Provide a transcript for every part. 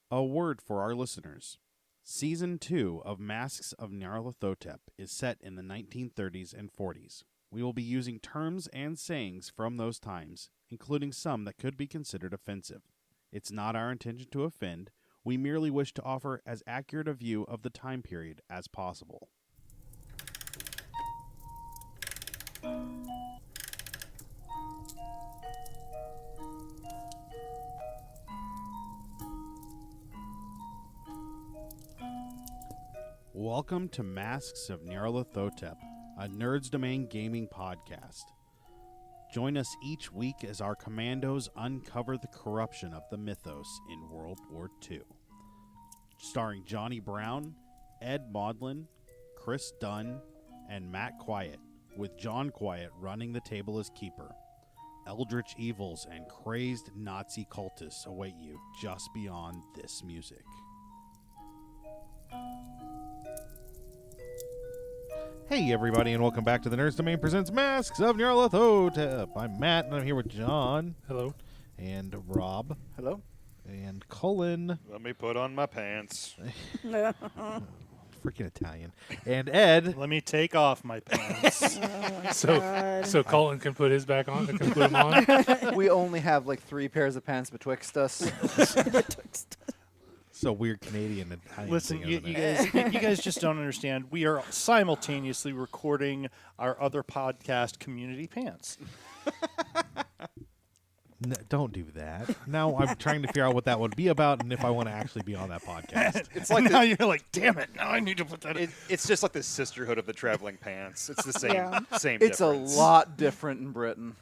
A word for our listeners. Season 2 of Masks of Nyarlathotep is set in the 1930s and 40s. We will be using terms and sayings from those times, including some that could be considered offensive. It's not our intention to offend. We merely wish to offer as accurate a view of the time period as possible. Welcome to Masks of Nyarlathotep, a Nerds Domain gaming podcast. Join us each week as our commandos uncover the corruption of the mythos in World War II. Starring Johnny Brown, Ed Maudlin, Chris Dunn, and Matt Quiett, with John Quiett running the table as keeper. Eldritch evils and crazed Nazi cultists await you just beyond this music. Hey everybody, and welcome back to the Nerds Domain Presents Masks of Nyarlathotep. I'm Matt, and I'm here with John. Hello. And Rob. Hello. And Cullen. Let me put on my pants. Freaking Italian. And Ed. Let me take off my pants. So Cullen can put his back on. Can put him on. We only have like 3 pairs of pants betwixt us. So weird Canadian Italian. Listen, thing, you guys just don't understand. We are simultaneously recording our other podcast, Community Pants. No, don't do that. Now I'm trying to figure out what that would be about and if I want to actually be on that podcast. It's like now you're like, damn it! Now I need to put that in. It's just like the sisterhood of the traveling pants. It's the same, same. It's difference. a lot different in Britain.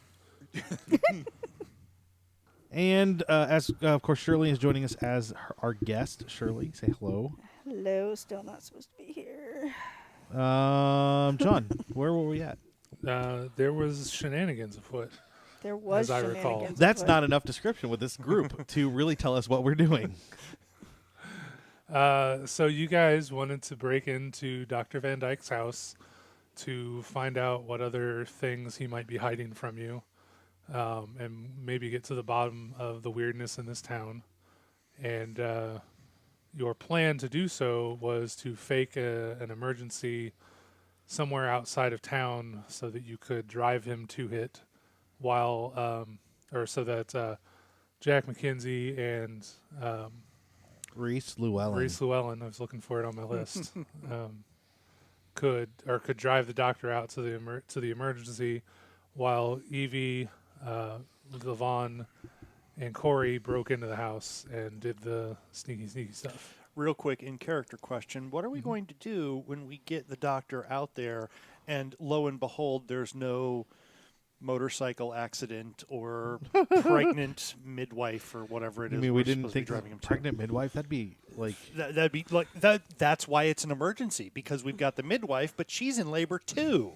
And as of course, Shirley is joining us as our guest. Shirley, say hello. Hello, still not supposed to be here. John, where were we at? There was shenanigans afoot. There was As I recall. shenanigans That's afoot. not enough description with this group to really tell us what we're doing. So you guys wanted to break into Dr. Van Dyke's house to find out what other things he might be hiding from you, and maybe get to the bottom of the weirdness in this town. And your plan to do so was to fake an emergency somewhere outside of town so that you could drive him to it while, or so that Jack McKenzie and Reese Llewellyn. I was looking for it on my list. Could drive the doctor out to the emergency, while Evie, Levon, and Kauri broke into the house and did the sneaky stuff. Real quick, in character question: what are we going to do when we get the doctor out there, and lo and behold, there's no motorcycle accident or pregnant midwife or whatever it is? I mean, we didn't think driving him pregnant midwife. That'd be like that'd be like that. That's why it's an emergency, because we've got the midwife, but she's in labor too.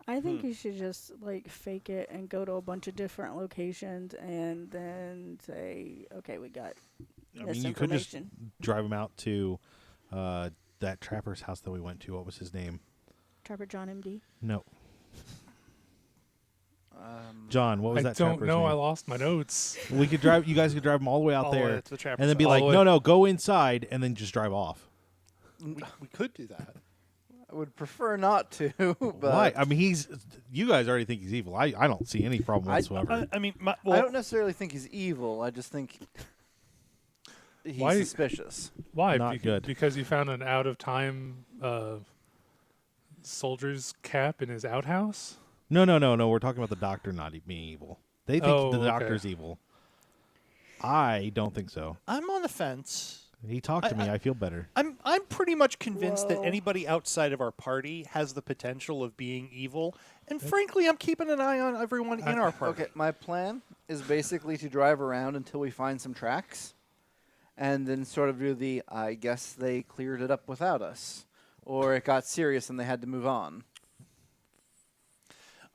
I think you should just like fake it and go to a bunch of different locations and then say, okay, we got this you could just information. drive him out to that trapper's house that we went to. What was his name? Trapper John MD. No. John, what was that I don't trapper's know. name? I lost my notes. We could drive. You guys could drive them all the way out All the way there, to the trapper's and then be house. like, All the way- no, go inside, and then just drive off. We could do that. I would prefer not to, but Why? I mean, you guys already think he's evil. I don't see any problem whatsoever. I mean, I don't necessarily think he's evil. I just think he's Why- suspicious. Why? Not good. Because you found an out-of-time soldier's cap in his outhouse? No. We're talking about the doctor not being evil. They think the doctor's evil. I don't think so. I'm on the fence. He talked to me. I feel better. I'm pretty much convinced that Whoa. anybody outside of our party has the potential of being evil, and frankly, I'm keeping an eye on everyone in our party. Okay, my plan is basically to drive around until we find some tracks, and then sort of do the, I guess they cleared it up without us, or it got serious and they had to move on.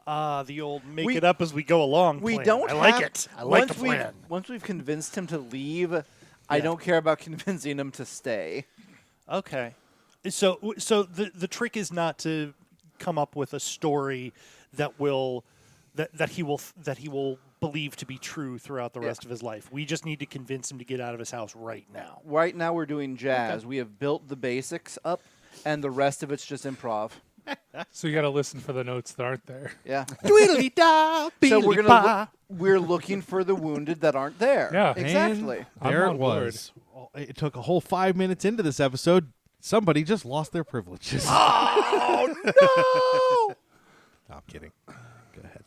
The old make it up as we go along We plan. don't I like have- it. I like the Once plan. Once we've convinced him to leave, I don't care about convincing him to stay. Okay. So the trick is not to come up with a story that will believe to be true throughout the rest of his life. We just need to convince him to get out of his house right now. Right now we're doing jazz. We have built the basics up, and the rest of it's just improv. So you got to listen for the notes that aren't there. Yeah. Tweedly-da, So we're beedly-ba. we're looking for the wounded that aren't there. Yeah. Exactly. I'm There it on board. was. It took a whole 5 minutes into this episode. Somebody just lost their privileges. Oh, no! I'm kidding. Go ahead.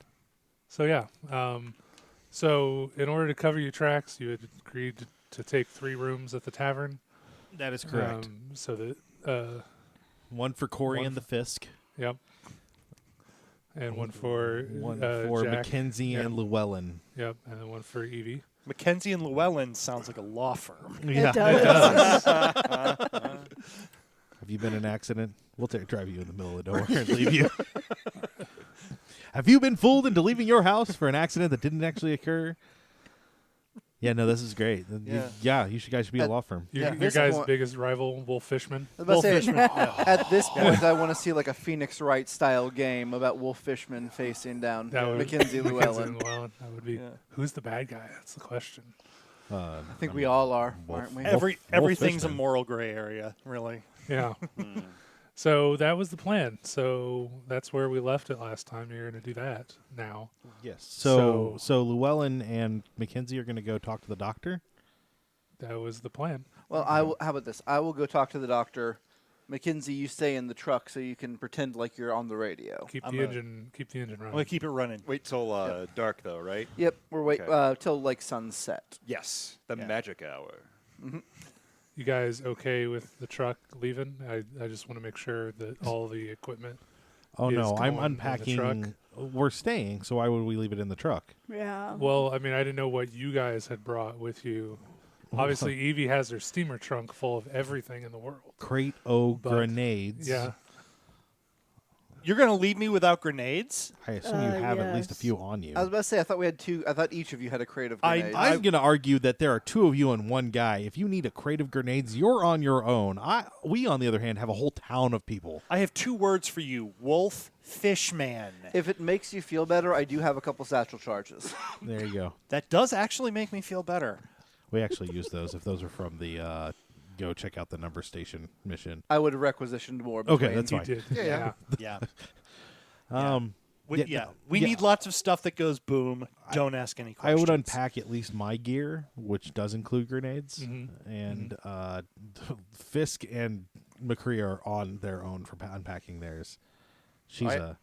So yeah. So in order to cover your tracks, you had agreed to take 3 rooms at the tavern. That is correct. So that One for Kauri one and the Fisk. yep. And one for One for Jack. McKenzie Yeah. and Llewellyn. Yep, and then one for Evie. McKenzie and Llewellyn sounds like a law firm. It does. Have you been in an accident? We'll drive you in the middle of nowhere and leave you. Have you been fooled into leaving your house for an accident that didn't actually occur? Yeah, no, this is great. You guys should be a law firm. Your, Yeah, your this guys' one- biggest rival, Wolf Fishman. I was about to say, Wolfishman. at this point, I want to see like a Phoenix Wright style game about Wolf Fishman facing down That would Mackenzie Llewellyn. and Llewellyn. That would be. Yeah. Who's the bad guy? That's the question. I think we all are, Wolf- aren't we? Wolf- Everything's a Fishman. moral gray area, really. Yeah. So that was the plan. So that's where we left it last time. You're going to do that now. Yes. So Llewellyn and McKenzie are going to go talk to the doctor. That was the plan. Well, how about this? I will go talk to the doctor. Mackenzie, you stay in the truck so you can pretend like you're on the radio. Keep I'm the gonna- engine. Keep the engine I'm running. going to keep it running. Wait till dark, though, right? Yep, we're wait Okay. till like sunset. Yes, the Yeah. magic hour. You guys okay with the truck leaving? I just want to make sure that all the equipment. Oh Is no, I'm going in the truck. unpacking. We're staying, so why would we leave it in the truck? Yeah. Well, I mean, I didn't know what you guys had brought with you. Obviously, Evie has her steamer trunk full of everything in the world. Crate o But- grenades. Yeah. You're going to leave me without grenades? I assume you have at least a yes. few on you. I was about to say, I thought we had 2. I thought each of you had a crate of I- grenades. I'm going to argue that there are 2 of you and 1 guy. If you need a crate of grenades, you're on your own. We, on the other hand, have a whole town of people. I have 2 words for you. Wolf Fishman. If it makes you feel better, I do have a couple satchel charges. There you go. That does actually make me feel better. We actually use those if those are from the go check out the number station mission. I would have requisitioned more. Okay, between- that's You fine. did. Yeah. Yeah. Yeah, We yeah. need lots of stuff that goes boom. Don't ask any I questions. would unpack at least my gear, which does include grenades, Mhm. and Fisk and McCrea are on their own for unpacking theirs. She's I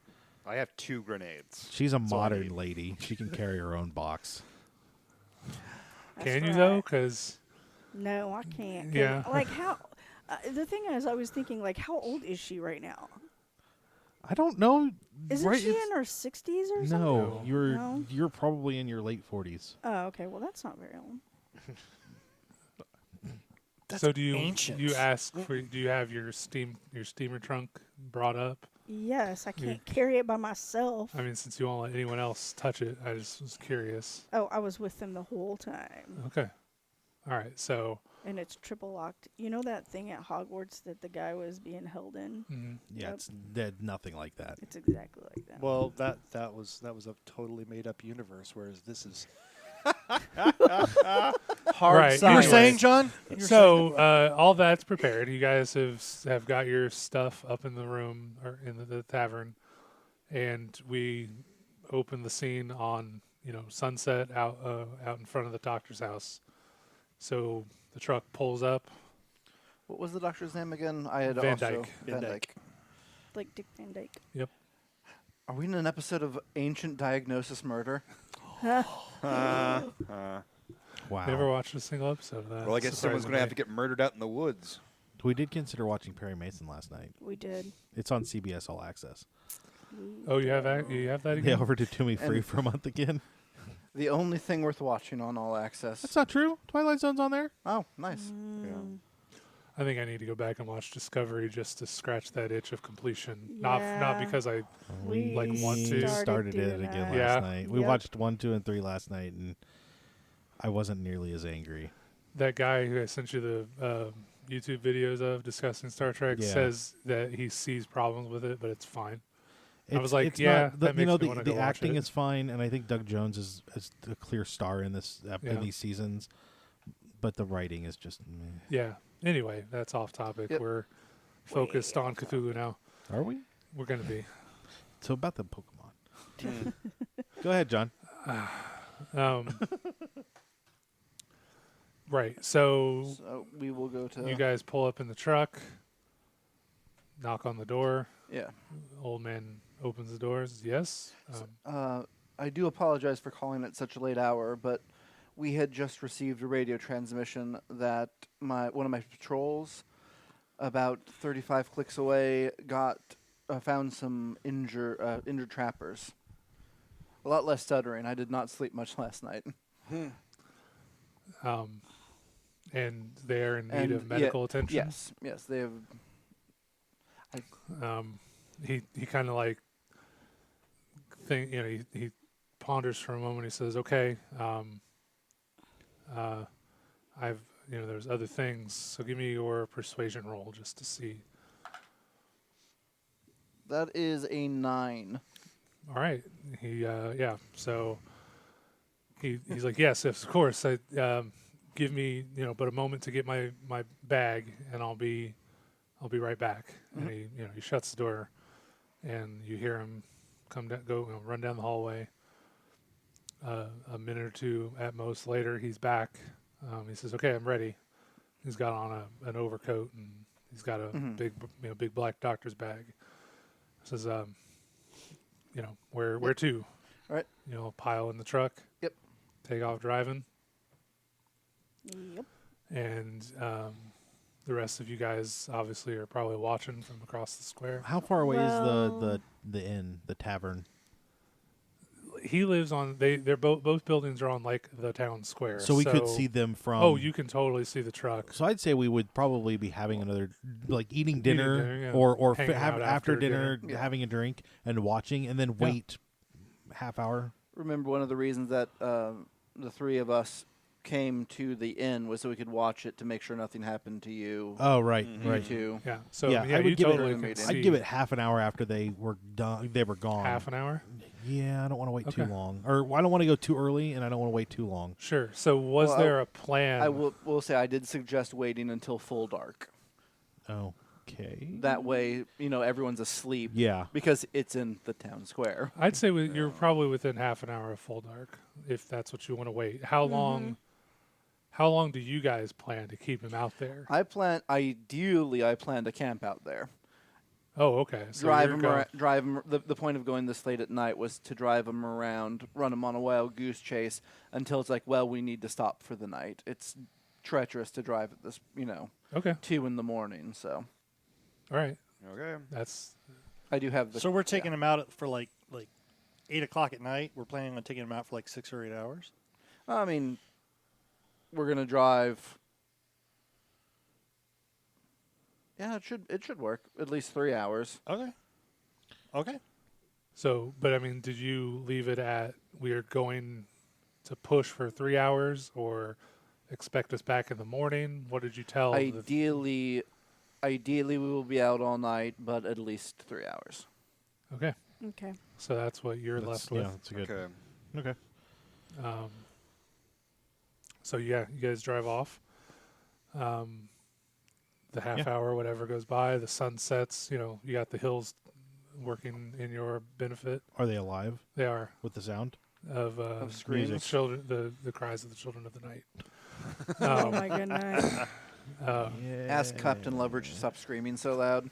have 2 grenades. she's a That's all I modern need. lady. She can carry her own box. That's Can you right. though? Because No, I can't. 'Cause, Yeah. Like how? The thing is, I was thinking, like, how old is she right now? I don't know. Isn't right, she it's- in her 60s or something? No, No. you're you're probably in your late 40s. Oh, okay. Well, that's not very old. That's so do you ancient. you ask for? Do you have your steamer trunk brought up? Yes, I Yeah. can't carry it by myself. I mean, since you won't let anyone else touch it, I just was curious. Oh, I was with them the whole time, Okay. All right. So and it's triple locked. You know that thing at Hogwarts that the guy was being held in? Yeah, Yep. it's dead. Nothing like that. It's exactly like that. Well, that was a totally made up universe, whereas this is Hard Right, You science. were Anyway. saying, John? You were So all that's prepared. You guys have got your stuff up in the room or in the tavern, and we open the scene on sunset out in front of the doctor's house. So the truck pulls up. What was the doctor's name again? I had Van also Dyke. Van Dyke. Like Dick Van Dyke. Are we in an episode of Ancient Diagnosis Murder? Wow. Never watched a single episode of that. Well, I guess someone's going to have to get murdered out in the woods. We did consider watching Perry Mason last night. We did. It's on CBS All Access. Oh, you have that? You have that They again? offered it to me free And- for a month again. The only thing worth watching on All Access. That's not true. Twilight Zone's on there. Oh, nice. Mm, I think I need to go back and watch Discovery just to scratch that itch of completion. Not Yeah. because I We like want to. started it doing again that. Yeah. last night. We Yep. watched 1, 2, and 3 last night, and I wasn't nearly as angry. That guy who I sent you the YouTube videos of discussing Star Trek Yeah. says that he sees problems with it, but it's fine. I was like, it's yeah, not, that makes me want to the go watch acting it. is fine, and I think Doug Jones is a clear star in this Yeah. in these seasons. But the writing is just. Meh. Yeah. Anyway, that's off topic. Yep. We're focused on Cthulhu now. Are we? We're going to be. So about the Pokemon. Go ahead, John. Right. So So we will go to. you guys pull up in the truck, knock on the door. Yeah. Old man opens the doors. Yes. I do apologize for calling at such a late hour, but we had just received a radio transmission that one of my patrols, about 35 clicks away, found some injured trappers. A lot less stuttering. I did not sleep much last night. And they're in need And of medical attention. Yes, they have. He kind of like he ponders for a moment. He says, "Okay, there's other things. So give me your persuasion roll just to see." That is a 9. All right. So he's like, "Yes, of course. Give me but a moment to get my bag, and I'll be right back." Mm-hmm. And he shuts the door, and you hear him run down the hallway. A minute or two at most later, he's back. He says, "Okay, I'm ready." He's got on an overcoat, and he's got a big black doctor's bag. Says, where to? All right. Pile in the truck. Yep. Take off driving. Yep. And the rest of you guys obviously are probably watching from across the square. How far away Well- is the inn, the tavern? He lives on. They're both buildings are on like the town square. So we could see them from. Oh, you can totally see the truck. So I'd say we would probably be having another, like eating dinner, dinner, yeah. or Hanging have out after after dinner, dinner. Yeah. having a drink and watching, and then wait half hour. Remember, one of the reasons that the three of us came to the inn was so we could watch it to make sure nothing happened to you. Oh, right, you right. two. Yeah. So Yeah, I would you give it- totally can I'd see I'd give it half an hour after they were done. They were gone. half an hour. Yeah, I don't want to wait too Okay. long, or I don't want to go too early, and I don't want to wait too long. Sure. So was Well, there a plan? I will say I did suggest waiting until full dark. Okay. That way, everyone's asleep. Yeah. Because it's in the town square. I'd say you're probably within half an hour of full dark, if that's what you want to wait. How long? How long do you guys plan to keep him out there? Ideally, I plan to camp out there. Oh, okay. So Drive you're him going- around. Drive him. The point of going this late at night was to drive him around, run him on a wild goose chase until it's like, well, we need to stop for the night. It's treacherous to drive at this, Okay. 2 a.m. So All right. Okay. That's I do have the. So we're taking him out for like 8 o'clock at night. We're planning on taking him out for like 6 or 8 hours. I mean, we're gonna drive. Yeah, it should work. At least 3 hours. Okay. so. But I mean, did you leave it at we are going to push for 3 hours, or expect us back in the morning? What did you tell? Ideally, we will be out all night, but at least 3 hours. Okay. Okay. So that's what you're left Yeah, with. that's a good. Okay. Okay. So yeah, you guys drive off. The half hour, whatever goes by, the sun sets. You got the hills working in your benefit. Are they alive They are with the sound? of screams? the children, the cries of the children of the night. Oh my goodness. Ask Captain Loveridge to stop screaming so loud.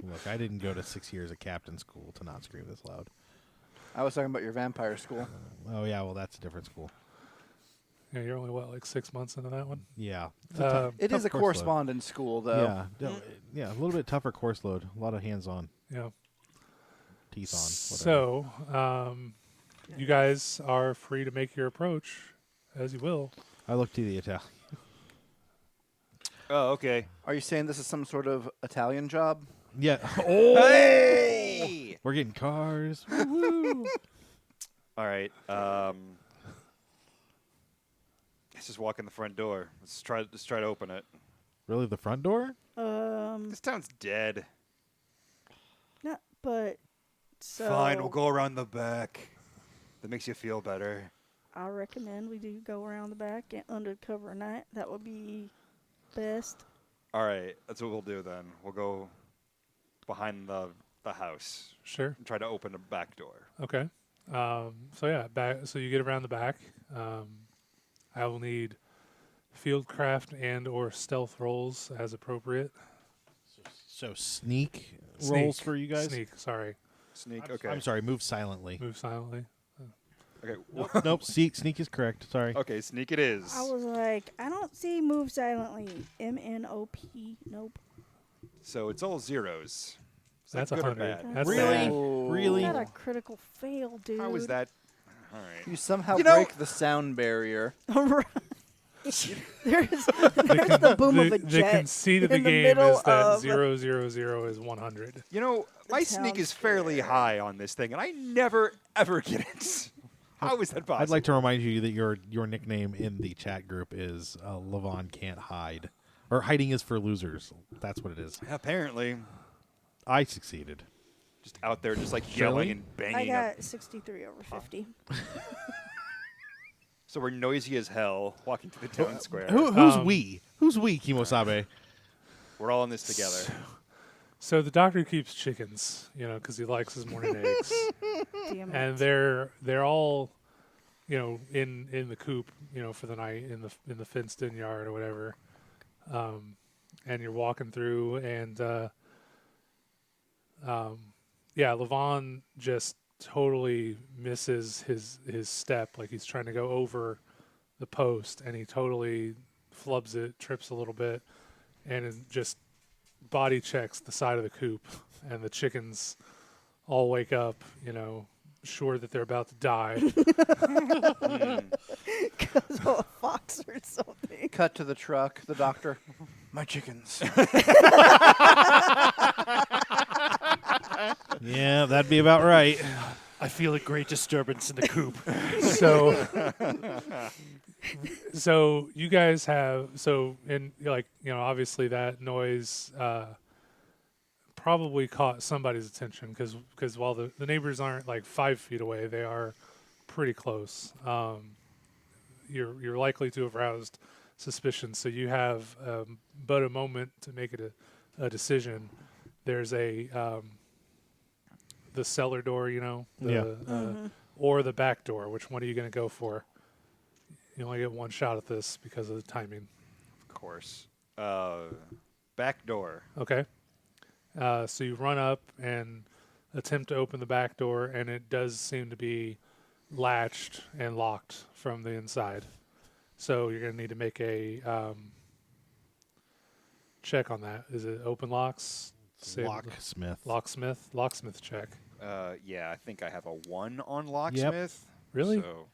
Look, I didn't go to 6 years of captain school to not scream this loud. I was talking about your vampire school. Oh yeah, well that's a different school. Yeah, you're only like 6 months into that one. Yeah. It is a course load. correspondence school, though. Yeah, a little bit tougher course load. A lot of hands on, Yeah. teeth on. Whatever. So, you guys are free to make your approach as you will. I look to the Italian. Oh, okay. Are you saying this is some sort of Italian job? Yeah. Hey! We're getting cars. All right. Let's just walk in the front door. Let's try to open it. Really, the front door? This town's dead. But so Fine, we'll go around the back. That makes you feel better. I recommend we do go around the back and undercover night. That would be best. All right, that's what we'll do then. We'll go behind the house Sure. and try to open the back door. Okay. So yeah, so you get around the back. I will need fieldcraft and or stealth rolls as appropriate. So sneak rolls for you guys. Sneak. Sorry. Sneak. Okay. I'm sorry. Move silently. Move silently. Okay. Nope. Sneak is correct. Sorry. Okay. Sneak it is. I was like, I don't see move silently. MNOP. Nope. So it's all zeros. Is That's that good or 100. bad? That's Really? bad. Really? Got a critical fail, dude. How is that? All right. You somehow You know- break the sound barrier. Right. there's the boom of a The jet conceit of the in the game middle is that of 000 is 100. You know, my town sneak is fairly square. high on this thing, and I never ever get it. How is that possible? I'd like to remind you that your nickname in the chat group is Levon can't hide, or hiding is for losers. That's what it is. Apparently, I succeeded. just out there, just like Shirley? yelling and I banging. got 63 over 50. So we're noisy as hell walking through the town square. Who's we? Who's we, Kimosabe? We're all in this together. So the doctor keeps chickens, because he likes his morning eggs, Damn and it. they're all, in the coop, for the night in the fenced-in yard or whatever. And you're walking through, and Levon just totally misses his step, like he's trying to go over the post, and he totally flubs it, trips a little bit, and it just body checks the side of the coop, and the chickens all wake up, sure that they're about to die. Because of a fox or something. Cut to the truck. The doctor. My chickens. Yeah, that'd be about right. I feel a great disturbance in the coop. So you guys have obviously that noise probably caught somebody's attention because while the neighbors aren't like 5 feet away, they are pretty close. You're likely to have roused suspicion, so you have but a moment to make it a decision. There's the cellar door, or the back door. Which one are you going to go for? You only get one shot at this because of the timing. Of course. Back door. Okay. So you run up and attempt to open the back door, and it does seem to be latched and locked from the inside. So you're going to need to make a check on that. Is it open locks? Locksmith check. Yeah, I think I have a 1 on locksmith. Really? So,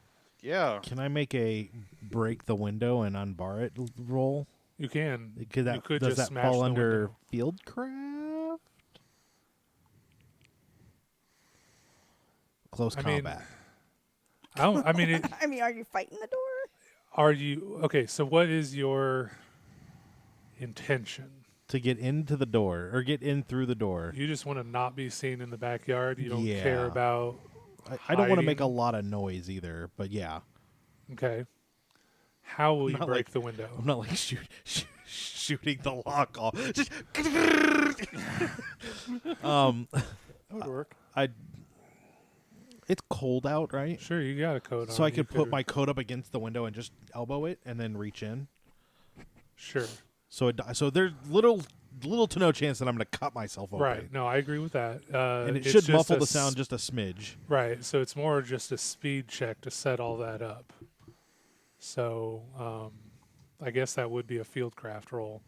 yeah. Can I make a break the window and unbar it roll? You can. Does you could that just smash fall the under window. fieldcraft? Close I mean, combat. I mean, are you fighting the door? Are you okay? So what is your intention? To get into the door or get in through the door. You just want to not be seen in the backyard. You don't Yeah. care about. I don't want to make a hiding? lot of noise either, but yeah. Okay. How will you Not break like- the window? I'm not like shooting the lock off. Just That would work. it's cold out, right? Sure, you got a coat on. So I You could put my coat up against the window and just elbow it and then reach in. Sure. So there's little to no chance that I'm going to cut myself open. Right. No, I agree with that. And it it's should just muffle a the sound just a smidge. Right. So it's more just a speed check to set all that up. So I guess that would be a fieldcraft roll,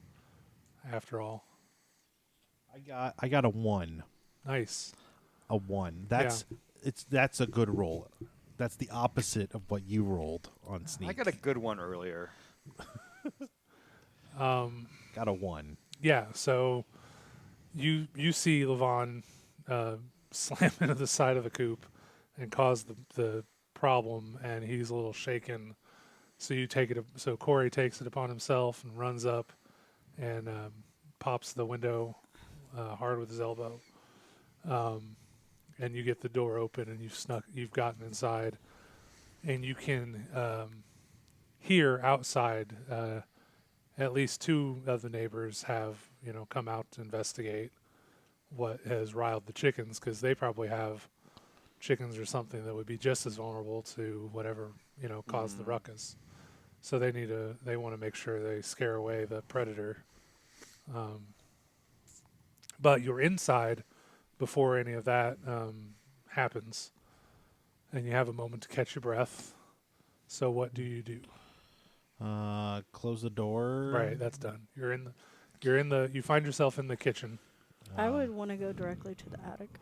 after all. I got a 1. Nice. A 1. That's a good roll. That's the opposite of what you rolled on sneak. I got a good one earlier. Got a 1. Yeah. So you see Levon slam into the side of the coop and cause the problem, and he's a little shaken. So you take it. So Kauri takes it upon himself and runs up and pops the window hard with his elbow. and you get the door open and you've gotten inside, and you can hear outside. At least two of the neighbors have come out to investigate what has riled the chickens, because they probably have chickens or something that would be just as vulnerable to whatever caused the ruckus. So they want to make sure they scare away the predator. But you're inside before any of that happens, and you have a moment to catch your breath. So what do you do? Close the door. Right, that's done. You find yourself in the kitchen. I would want to go directly to the attic.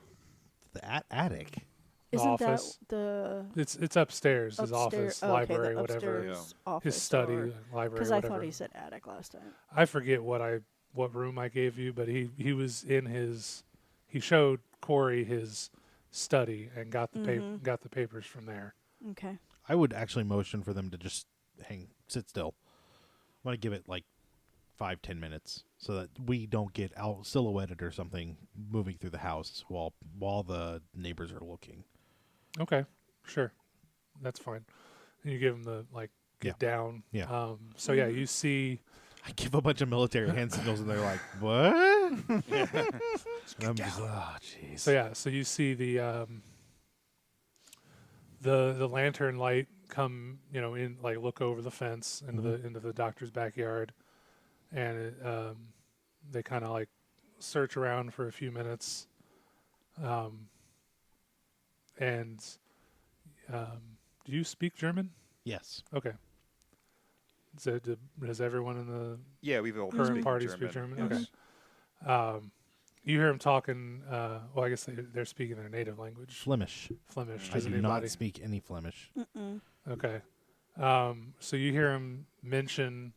The attic. Isn't office. that the It's upstairs. His upstairs? office, Okay, library, the whatever. upstairs office His study, or- library, Because I whatever. thought he said attic last time. I forget what room I gave you, but he was in his. He showed Kauri his study and got the got the papers from there. Okay. I would actually motion for them to just sit still. I want to give it like 5-10 minutes so that we don't get out silhouetted or something moving through the house while the neighbors are looking. Okay, sure, that's fine. And you give him the get down. Yeah. So yeah, you see. I give a bunch of military hand signals and they're like, "What?" And I'm just, oh, jeez. So yeah, so you see the lantern light come, in look over the fence into the doctor's backyard, and they kind of search around for a few minutes, and do you speak German? Yes. Okay. So does everyone in the Yeah, we've all current speak party German. speak German? Yes. Okay. You hear them talking. Well, I guess they're speaking their native language, Flemish. Flemish. I Does do anybody? not speak any Flemish. Mm-mm. Okay. So you hear him mention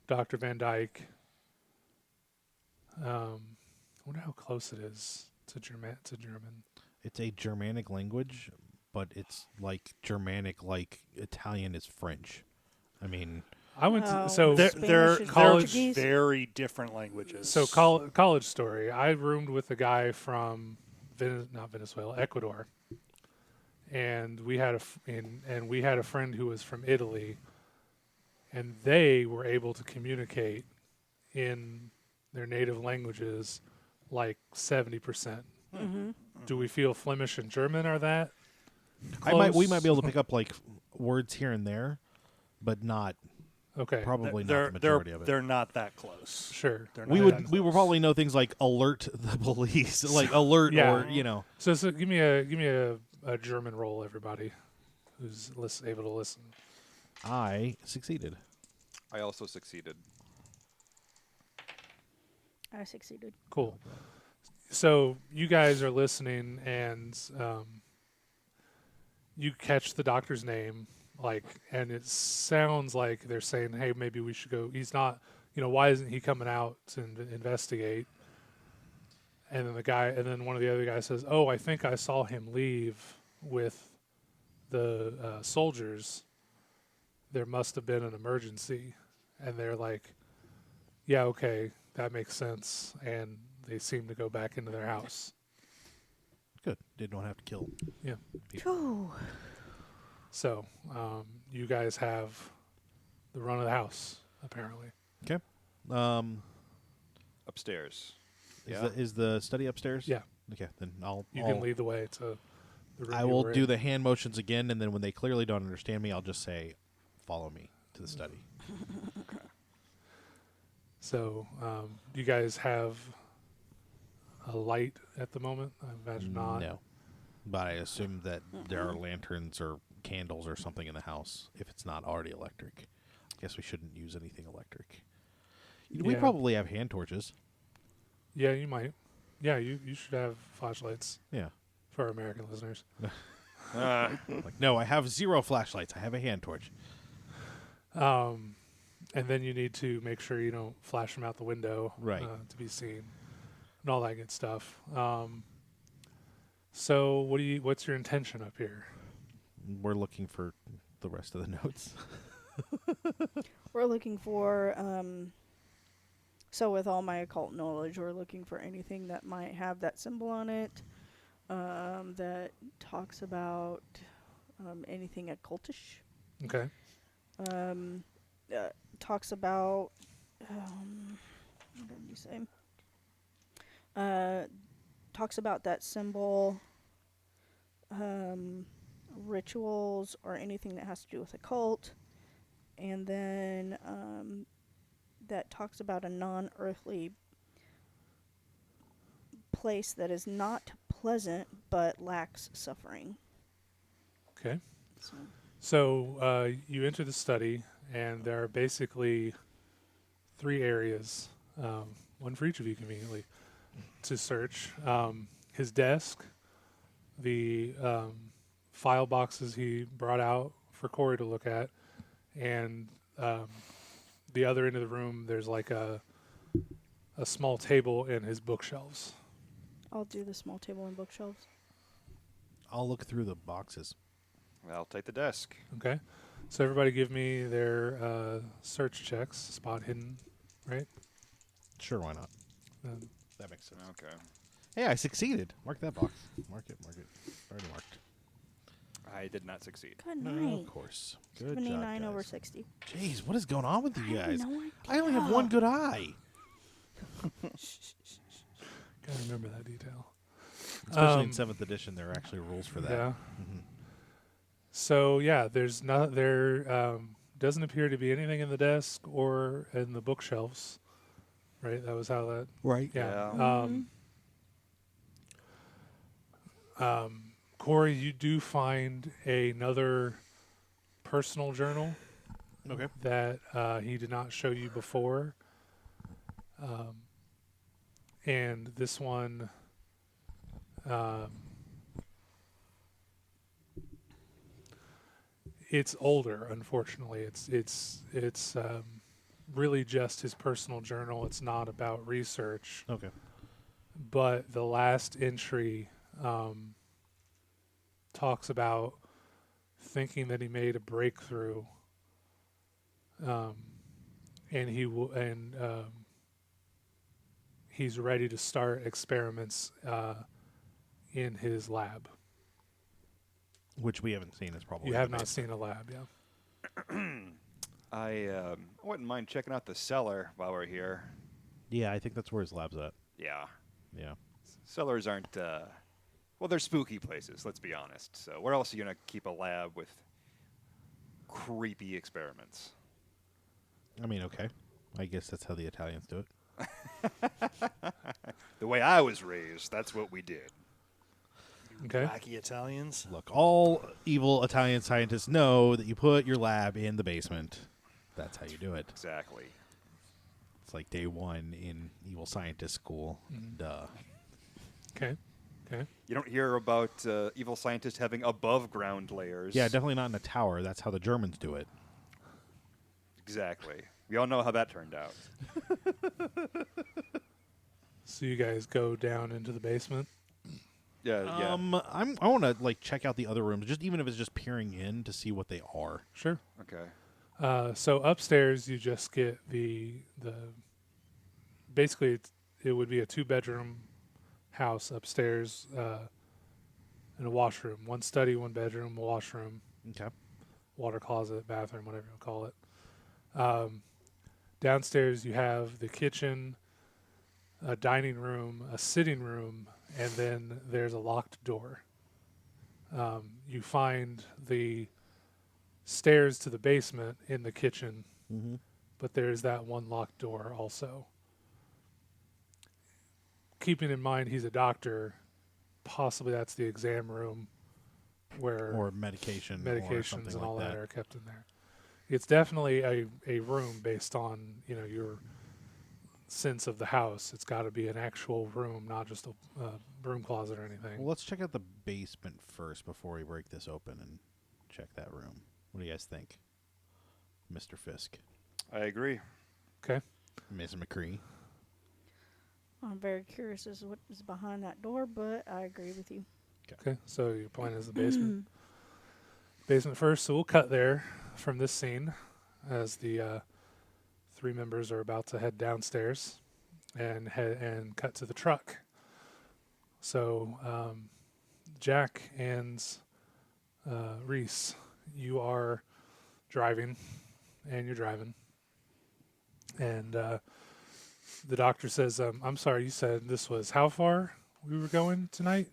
Dr. Van Dyke. I wonder how close it is to German. It's a Germanic language, but it's like Germanic, like Italian is French. I mean, I went Oh. to, so They're, Spanish they're, is they're Portuguese? very different languages. so college story. I roomed with a guy from not Venezuela, Ecuador, and we had a friend who was from Italy, and they were able to communicate in their native languages 70%. Mm-hmm. Do we feel Flemish and German are that? we might be able to close? pick up words here and there, but not Okay. probably they're, not the majority of it. They're not that close. Sure. They're We not would that we would close. probably know things like alert the police, alert Yeah. or So give me a German roll, everybody, who's able to listen. I succeeded. I also succeeded. I succeeded. Cool. So you guys are listening, and you catch the doctor's name, and it sounds like they're saying, "Hey, maybe we should go." He's not, why isn't he coming out to investigate? And then one of the other guys says, "Oh, I think I saw him leave with the soldiers. There must have been an emergency." And they're like, "Yeah, okay, that makes sense." And they seem to go back into their house. Good. Didn't have to kill. Yeah. Phew. So you guys have the run of the house, apparently. Okay. Upstairs. Is the study upstairs? Yeah. Okay. Then You can lead the way to the room. I will do the hand motions again, and then when they clearly don't understand me, I'll just say, "Follow me to the study." So do you guys have a light at the moment? I imagine not. No. But I assume that there are lanterns or candles or something in the house if it's not already electric. I guess we shouldn't use anything electric. We Yeah. probably have hand torches. Yeah, you might. Yeah, you should have flashlights Yeah. for our American listeners. No, I have 0 flashlights. I have a hand torch. And then you need to make sure you don't flash them out the window Right. To be seen and all that good stuff. So what's your intention up here? We're looking for the rest of the notes. We're looking for So with all my occult knowledge, we're looking for anything that might have that symbol on it, that talks about anything occultish. Okay. Talks about what did you say? Talks about that symbol, rituals, or anything that has to do with occult, and then that talks about a non-earthly place that is not pleasant but lacks suffering. Okay. So. So you enter the study, and there are basically 3 areas, one for each of you conveniently, to search. His desk, the file boxes he brought out for Kauri to look at, and the other end of the room, there's like a small table and his bookshelves. I'll do the small table and bookshelves. I'll look through the boxes. I'll take the desk. Okay. So everybody give me their search checks, spot hidden, right? Sure, why not? Um, That makes sense. Okay. Hey, I succeeded. Mark that box. Mark it. Already marked. I did not succeed. Good No, night. of course. Good 79 job, over guys. 60. Jeez, what is going on with you I have guys? no I only have one good eye. Gotta remember that detail. Especially in 7th edition, there are actually rules for that. Yeah. Mhm. So yeah, there doesn't appear to be anything in the desk or in the bookshelves. Right? That was how that. Right. Yeah. Kauri, you do find another personal journal Okay. that he did not show you before. And this one, it's older, unfortunately. It's really just his personal journal. It's not about research. Okay. But the last entry talks about thinking that he made a breakthrough, and he's ready to start experiments in his lab. Which we haven't seen is probably. You the have not basement. seen a lab, yeah. I wouldn't mind checking out the cellar while we're here. Yeah, I think that's where his lab's at. Yeah. Yeah. Cellars aren't, well, they're spooky places, let's be honest. So where else are you going to keep a lab with creepy experiments? I mean, okay. I guess that's how the Italians do it. The way I was raised, that's what we did. Okay. Wacky Italians. Look, all evil Italian scientists know that you put your lab in the basement. That's how you do it. Exactly. It's like day 1 in evil scientist school. Duh. Okay. Okay. You don't hear about evil scientists having above-ground layers. Yeah, definitely not in a tower. That's how the Germans do it. Exactly. We all know how that turned out. So you guys go down into the basement. Yeah, yeah. I want to like check out the other rooms, just even if it's just peering in to see what they are. Sure. Okay. So upstairs, you just get the basically it would be a 2-bedroom house upstairs, and a washroom, 1 study, 1 bedroom, a washroom, Okay. water closet, bathroom, whatever you call it. Downstairs, you have the kitchen, a dining room, a sitting room, and then there's a locked door. You find the stairs to the basement in the kitchen, Mm-hmm. but there's that 1 locked door also. Keeping in mind he's a doctor, possibly that's the exam room where Or medication. or medications something and like all that that are kept in there. It's definitely a room based on, your sense of the house. It's got to be an actual room, not just a broom closet or anything. Well, let's check out the basement first before we break this open and check that room. What do you guys think, Mr. Fisk? I agree. Okay. Ms. McCrea? I'm very curious as to what is behind that door, but I agree with you. Okay. So your plan is the basement. Basement first. So we'll cut there from this scene as the three members are about to head downstairs and cut to the truck. So Jack and Reese, you are driving, and you're driving. And the doctor says, I'm sorry, you said this was how far we were going tonight?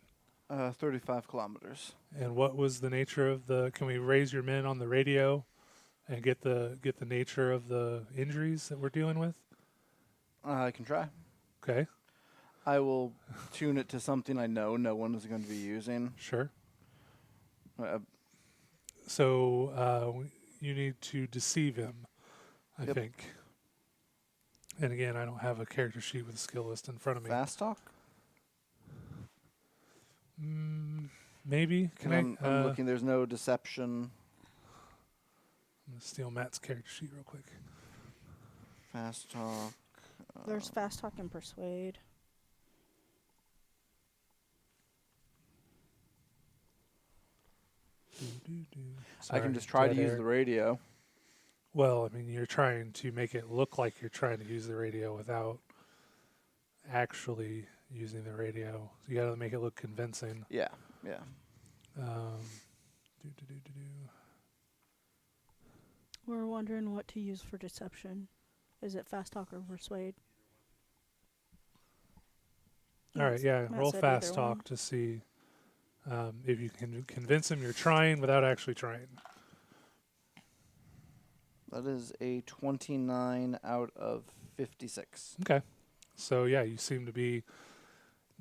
35 kilometers. And what was the nature of can we raise your men on the radio and get the nature of the injuries that we're dealing with? I can try. Okay, I will tune it to something I know no one is going to be using. sure. Uh, So you need to deceive him, I Yep. think. And again, I don't have a character sheet with a skill list in front of me. fast talk? Maybe. Can I'm I? looking. There's no deception. I'm going to steal Matt's character sheet real quick. Fast talk. There's fast talk and persuade. I can Sorry, just try to dead use air. the radio. Well, I mean, you're trying to make it look like you're trying to use the radio without actually using the radio. So you got to make it look convincing. Yeah, yeah. Um, We're wondering what to use for deception. Is it fast talk or persuade? All right, yeah. Matt Roll said fast either one. talk to see if you can convince him you're trying without actually trying. That is a 29 out of 56. Okay. So yeah, you seem to be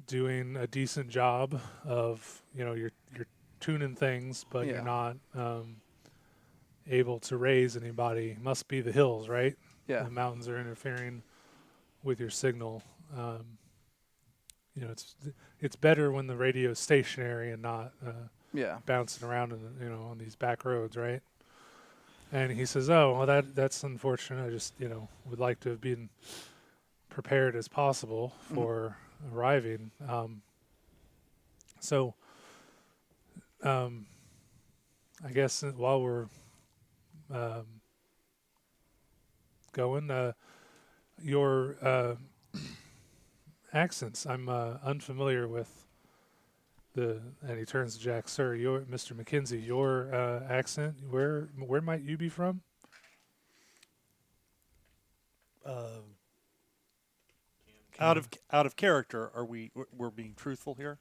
doing a decent job of, you're tuning things, but Yeah. you're not able to raise anybody. Must be the hills, right? Yeah. The mountains are interfering with your signal. It's better when the radio is stationary and not Yeah. bouncing around on these back roads, right? And he says, "Oh, well, that's unfortunate. I just would like to have been prepared as possible for arriving." So, I guess while we're going, your accents, I'm unfamiliar with and he turns to Jack, "Sir, Mr. McKenzie, your accent, where might you be from?" Out of character, we're being truthful here?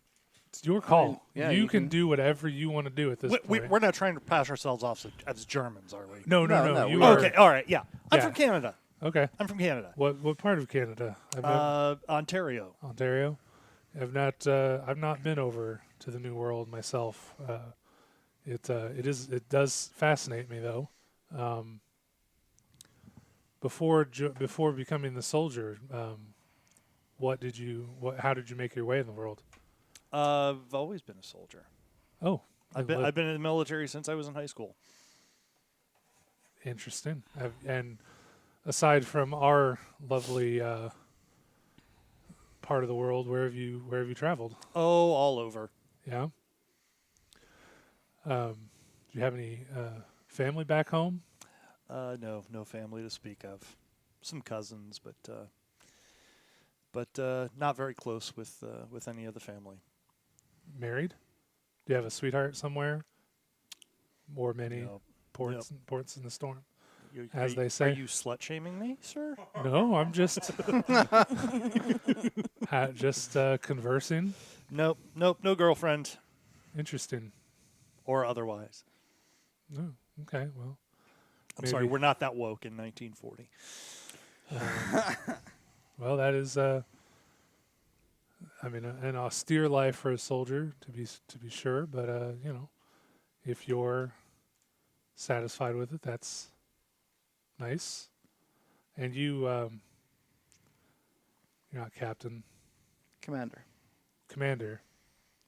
It's your call. yeah, you you can can- do whatever you want to do at this point. We're not trying to pass ourselves off as Germans, are we? No. No, You we are Okay, all right, yeah. I'm Yeah. from Canada. okay. I'm from Canada. What part of Canada? I've been, Ontario. Ontario. I've not been over to the New World myself. It does fascinate me though. Before becoming the soldier, how did you make your way in the world? I've always been a soldier. Oh, I've been in the military since I was in high school. interesting. And aside from our lovely part of the world, where have you traveled? Oh, all over. Yeah. Do you have any family back home? No family to speak of. Some cousins, but not very close with any of the family. Married? Do you have a sweetheart somewhere? Or many No. ports in the storm? You- As are they you- say. Are you slut shaming me, sir? No, I'm just conversing. Nope, no girlfriend Interesting. or otherwise. Oh, okay. Well, I'm sorry, Maybe. we're not that woke in 1940. well, that is an austere life for a soldier to be sure, but if you're satisfied with it, that's nice. And you're not captain, commander.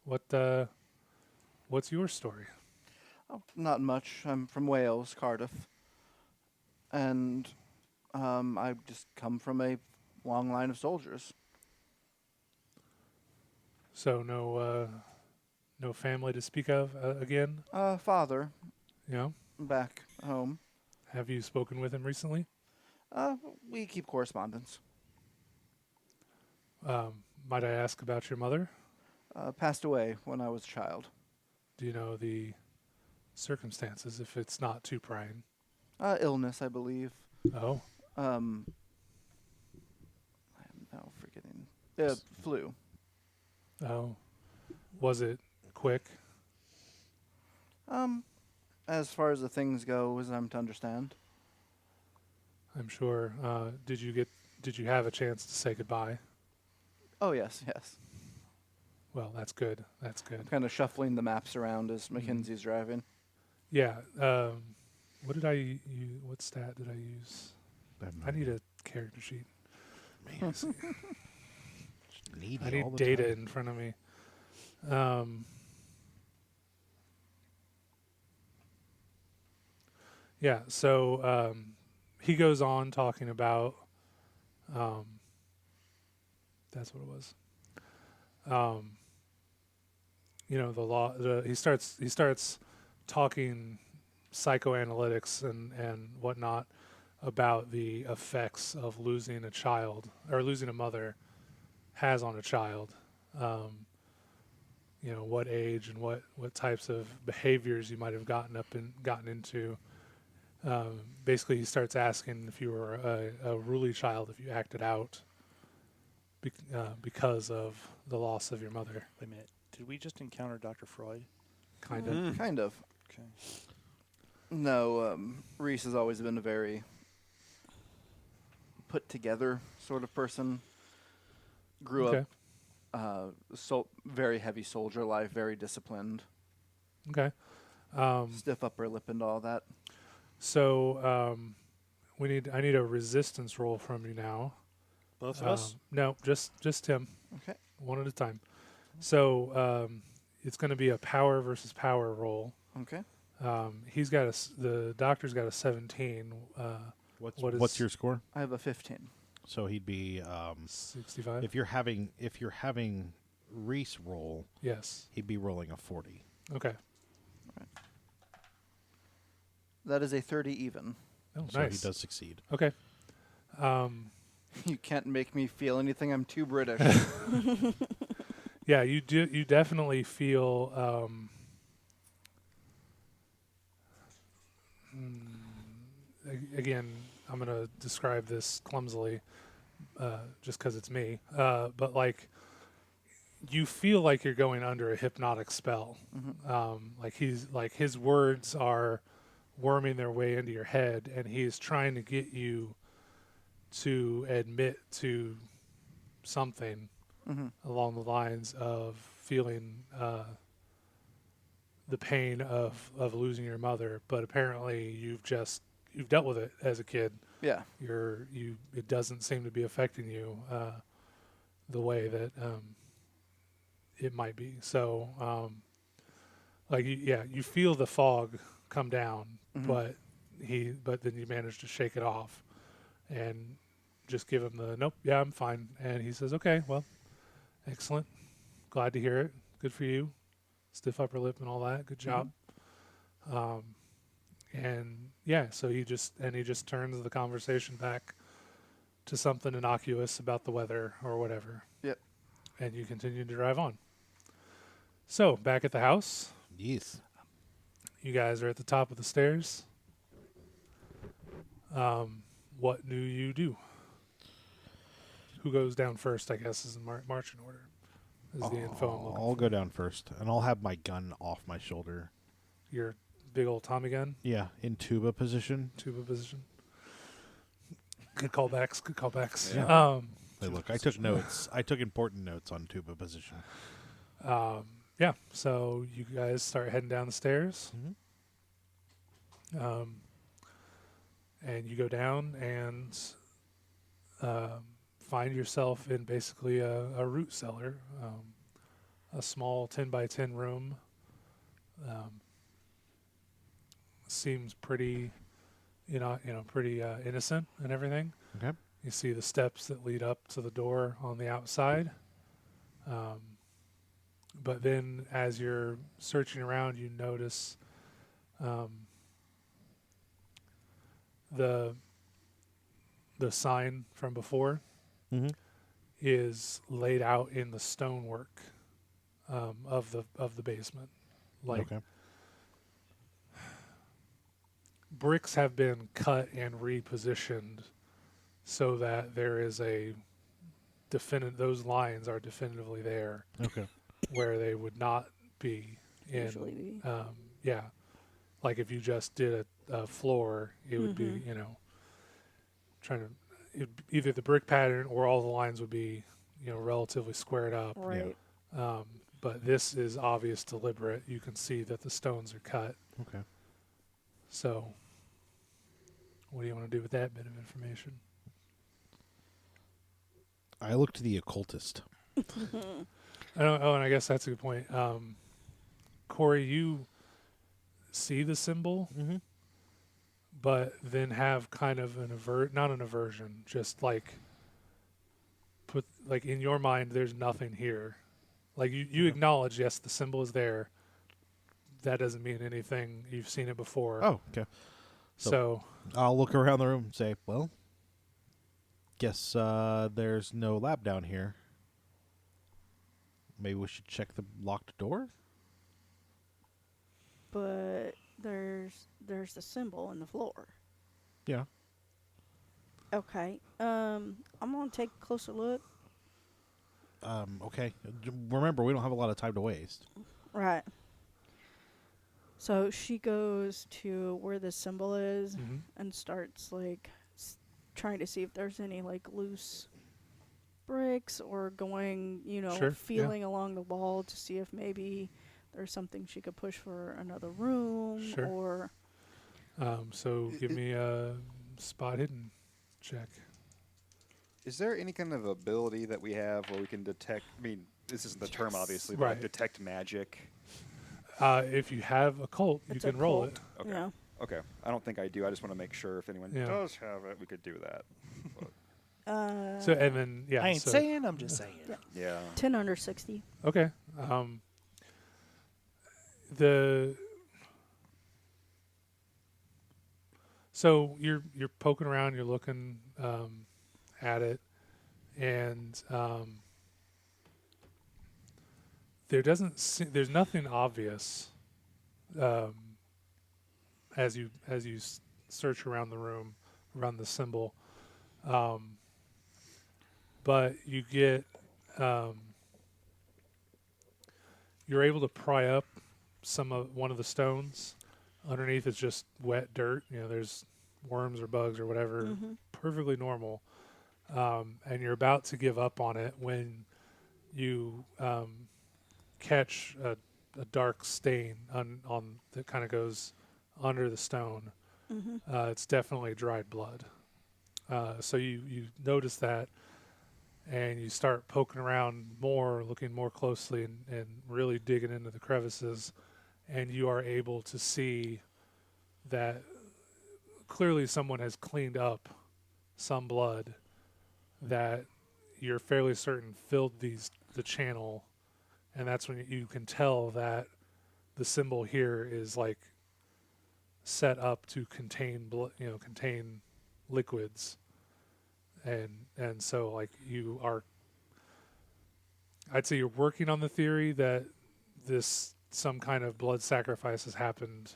What's your story? Oh, not much. I'm from Wales, Cardiff. And I just come from a long line of soldiers. So no family to speak of again. Father, Yeah. back home. Have you spoken with him recently? We keep correspondence. Might I ask about your mother? Passed away when I was a child. Do you know the circumstances, if it's not too prying? Illness, I believe. Oh, I am now forgetting. Flu. oh. Was it quick? As far as the things go, as I'm to understand. I'm sure. Did you have a chance to say goodbye? Oh, yes, yes. Well, that's good. That's good. Kind of shuffling the maps around as McKenzie's driving. Yeah. What did I use? What stat did I use? I need a character sheet. Man, I need data in front of me. Yeah, so he goes on talking about that's what it was. The law. He starts talking psychoanalytics and whatnot about the effects of losing a child or losing a mother has on a child. What age and what types of behaviors you might have gotten into. Basically, he starts asking if you were a ruly child, if you acted out because of the loss of your mother. Wait a minute. Did we just encounter Dr. Freud? Kind of. Kind of. Okay. No, Reese has always been a very put together sort of person. Grew up very heavy soldier life, very disciplined. Okay. Stiff upper lip and all that. So I need a resistance roll from you now. Both of us? No, just him. Okay. One at a time. So it's going to be a power versus power roll. Okay. The doctor's got a 17. What's your score? I have a 15. So he'd be 65. If you're having Reese roll, Yes. he'd be rolling a 40. Okay. That is a 30 even. Oh, So nice. he does succeed. Okay. You can't make me feel anything. I'm too British. Yeah, you do. You definitely feel. Again, I'm going to describe this clumsily, just because it's me. But you feel like you're going under a hypnotic spell. Like his words are worming their way into your head, and he's trying to get you to admit to something along the lines of feeling the pain of losing your mother, but apparently you've dealt with it as a kid. Yeah. It doesn't seem to be affecting you the way that it might be. So you feel the fog come down, but then you manage to shake it off and just give him the nope, yeah, I'm fine. And he says, okay, well, excellent. Glad to hear it. Good for you. Stiff upper lip and all that. Good job. So he just turns the conversation back to something innocuous about the weather or whatever. Yep. And you continue to drive on. So back at the house, Yes. you guys are at the top of the stairs. What do you do? Who goes down first, I guess, is in marching order. Is the info I'm looking I'll for. go down first, and I'll have my gun off my shoulder. Your big old Tommy gun, Yeah, in tuba position. tuba position. Good callbacks. Good callbacks. Yeah. Hey, look, I took notes. I took important notes on tuba position. Yeah. So you guys start heading down the stairs. And you go down and find yourself in basically a root cellar, a small 10 by 10 room. Seems pretty, pretty innocent and everything. Okay. You see the steps that lead up to the door on the outside. But then as you're searching around, you notice the sign from before Mm-hmm. is laid out in the stonework of the basement. Like Okay. bricks have been cut and repositioned so that there is a those lines are definitively there Okay. where they would not be in. Usually be. Yeah, like if you just did a floor, it would be Mhm. trying to either the brick pattern or all the lines would be relatively squared up. Right. But this is obvious, deliberate. You can see that the stones are cut. Okay. So, what do you want to do with that bit of information? I look to the occultist. And I guess that's a good point. Corey, you see the symbol, Mm-hmm. but then have kind of not an aversion, just like in your mind, there's nothing here. Like you acknowledge, yes, the symbol is there. That doesn't mean anything. You've seen it before. Oh, okay. So I'll look around the room and say, well, guess there's no lab down here. Maybe we should check the locked door? But there's the symbol in the floor. Yeah. Okay. I'm gonna take a closer look. Okay. Remember, we don't have a lot of time to waste. Right. So she goes to where the symbol is Mhm. and starts like trying to see if there's any like loose bricks or going, Sure, yeah. feeling along the wall to see if maybe there's something she could push for another room Sure. or So give me a spot hidden check. Is there any kind of ability that we have where we can detect? I mean, this isn't the term, obviously, but like Right. detect magic. If you have occult, you It's can roll occult. it. Okay. Yeah. Okay. I don't think I do. I just want to make sure if anyone Yeah. does have it, we could do that. So and then yeah. I ain't so, saying, I'm just saying. Yeah. 10 under 60. Okay. So you're poking around, you're looking at it, and there's nothing obvious as you search around the room, around the symbol, but you get you're able to pry up one of the stones. Underneath is just wet dirt. There's worms or bugs or whatever. Mhm. Perfectly normal. And you're about to give up on it when you catch a dark stain on that kind of goes under the stone. Mhm. It's definitely dried blood. So you notice that, and you start poking around more, looking more closely, and really digging into the crevices, and you are able to see that clearly someone has cleaned up some blood that you're fairly certain filled the channel, and that's when you can tell that the symbol here is like set up to contain contain liquids, and so like you are, I'd say you're working on the theory that some kind of blood sacrifice has happened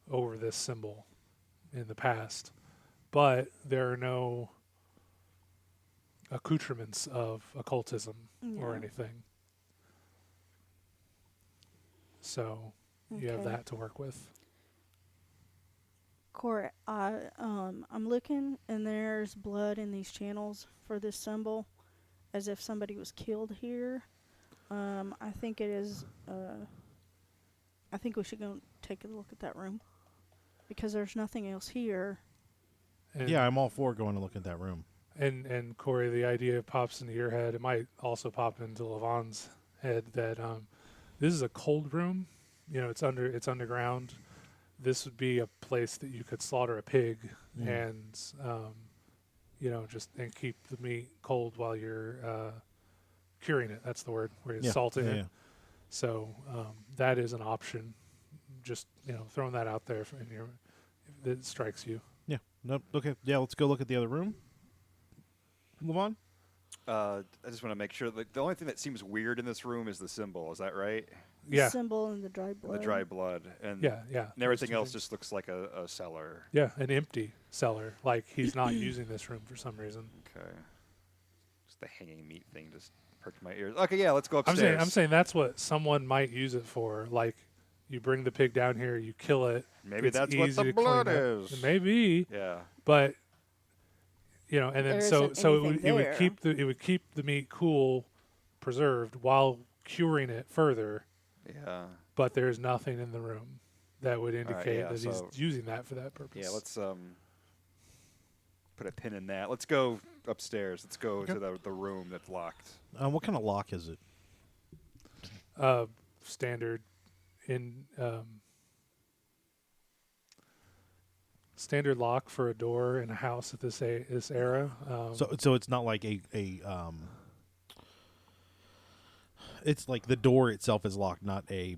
over this symbol in the past, but there are no accoutrements of occultism or Yeah. anything. So you have Okay. that to work with. Corey, I'm looking and there's blood in these channels for this symbol, as if somebody was killed here. I think it is. I think we should go take a look at that room because there's nothing else here. And Yeah, I'm all for going to look at that room. And Corey, the idea pops into your head. It might also pop into Levon's head that this is a cold room. It's underground. This would be a place that you could slaughter a pig and and keep the meat cold while you're curing it. That's the word, where you're salting it. Yeah. So that is an option. Just throwing that out there if it strikes you. Yeah. Nope. Okay. Yeah, let's go look at the other room. Levon? I just want to make sure. Like, the only thing that seems weird in this room is the symbol. Is that right? The Yeah. symbol and the dry blood. The dry blood. And Yeah. And everything Those two else things. just looks like a cellar. Yeah, an empty cellar. Like he's not using this room for some reason. Okay. Just the hanging meat thing just perked my ears. Okay, yeah, let's go upstairs. I'm saying that's what someone might use it for. Like, you bring the pig down here, you kill it. Maybe it's that's what easy the to clean blood up. is. Maybe, Yeah. but you know, and then There so isn't so anything it would there. keep the meat cool, preserved while curing it further. Yeah. But there's nothing in the room that would right, indicate yeah, that so- he's using that for that purpose. Yeah, let's put a pin in that. Let's go upstairs. Let's go to the room that's locked. What kind of lock is it? Standard in standard lock for a door in a house at this era. So it's not like a it's like the door itself is locked, not a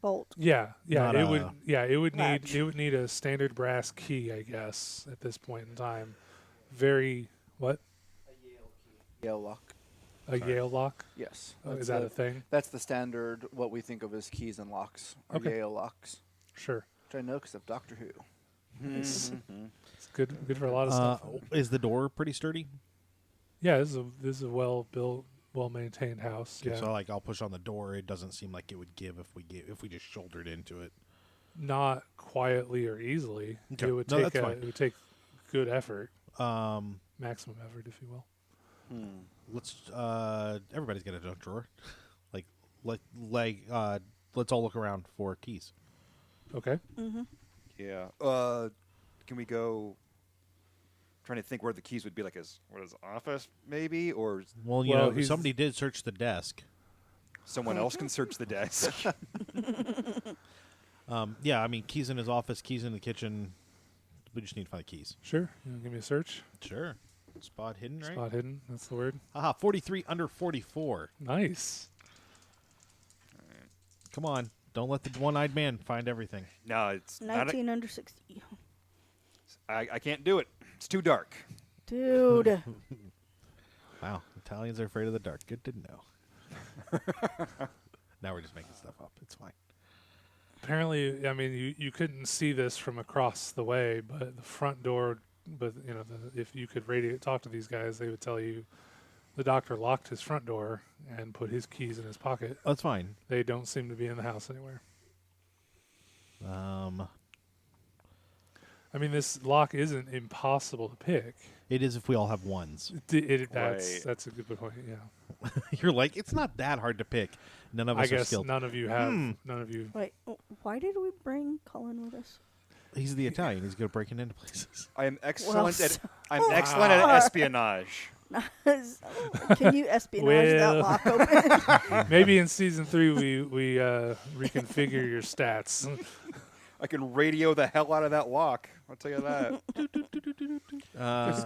Bolt. Yeah, Not it would. a Yeah, it would latch. need a standard brass key, I guess, at this point in time. Very what? Yale lock. A Yale lock? Yes. Oh, That's is that the- a thing? That's the standard, what we think of as keys and locks, are Okay. Yale locks. Sure, Which I know because of Doctor Who. it's good for a lot of stuff. is the door pretty sturdy? Yeah, this is a well built, well maintained house. Okay, Yeah, so like I'll push on the door. It doesn't seem like it would give if we just shouldered into it. not quietly or easily. Okay. It would No, take that's fine. it would take good effort, Um, maximum effort, if you will. let's everybody's got a junk drawer. Let's all look around for keys. Okay. Yeah. Can we go? Trying to think where the keys would be, like his office, maybe, or Well, Well, he's- somebody did search the desk. someone else can search the desk. Yeah, I mean keys in his office, keys in the kitchen. We just need to find the keys. Sure. You wanna give me a search. Sure. Spot hidden, right? Spot hidden. That's the word. Aha, 43 under 44. Nice. Come on. Don't let the one-eyed man find everything. No, it's not. 19 under 60. I can't do it. It's too dark. Dude. Wow, Italians are afraid of the dark. Good to know. Now we're just making stuff up. It's fine. Apparently, I mean, you couldn't see this from across the way, but the front door. But you know, if you could talk to these guys, they would tell you the doctor locked his front door and put his keys in his pocket. That's fine. They don't seem to be in the house anywhere. I mean, this lock isn't impossible to pick. It is if we all have ones. Right. That's a good point. Yeah, You're like, it's not that hard to pick. None of I us are guess skilled. none of you have. None of you. Wait, why did we bring Cullen with us? He's the Italian. He's good at breaking into places. I am excellent at. so I'm excellent at espionage. Can you espionage that Well. lock open? Maybe in season 3 we reconfigure your stats. I can radio the hell out of that lock. I'll tell you that.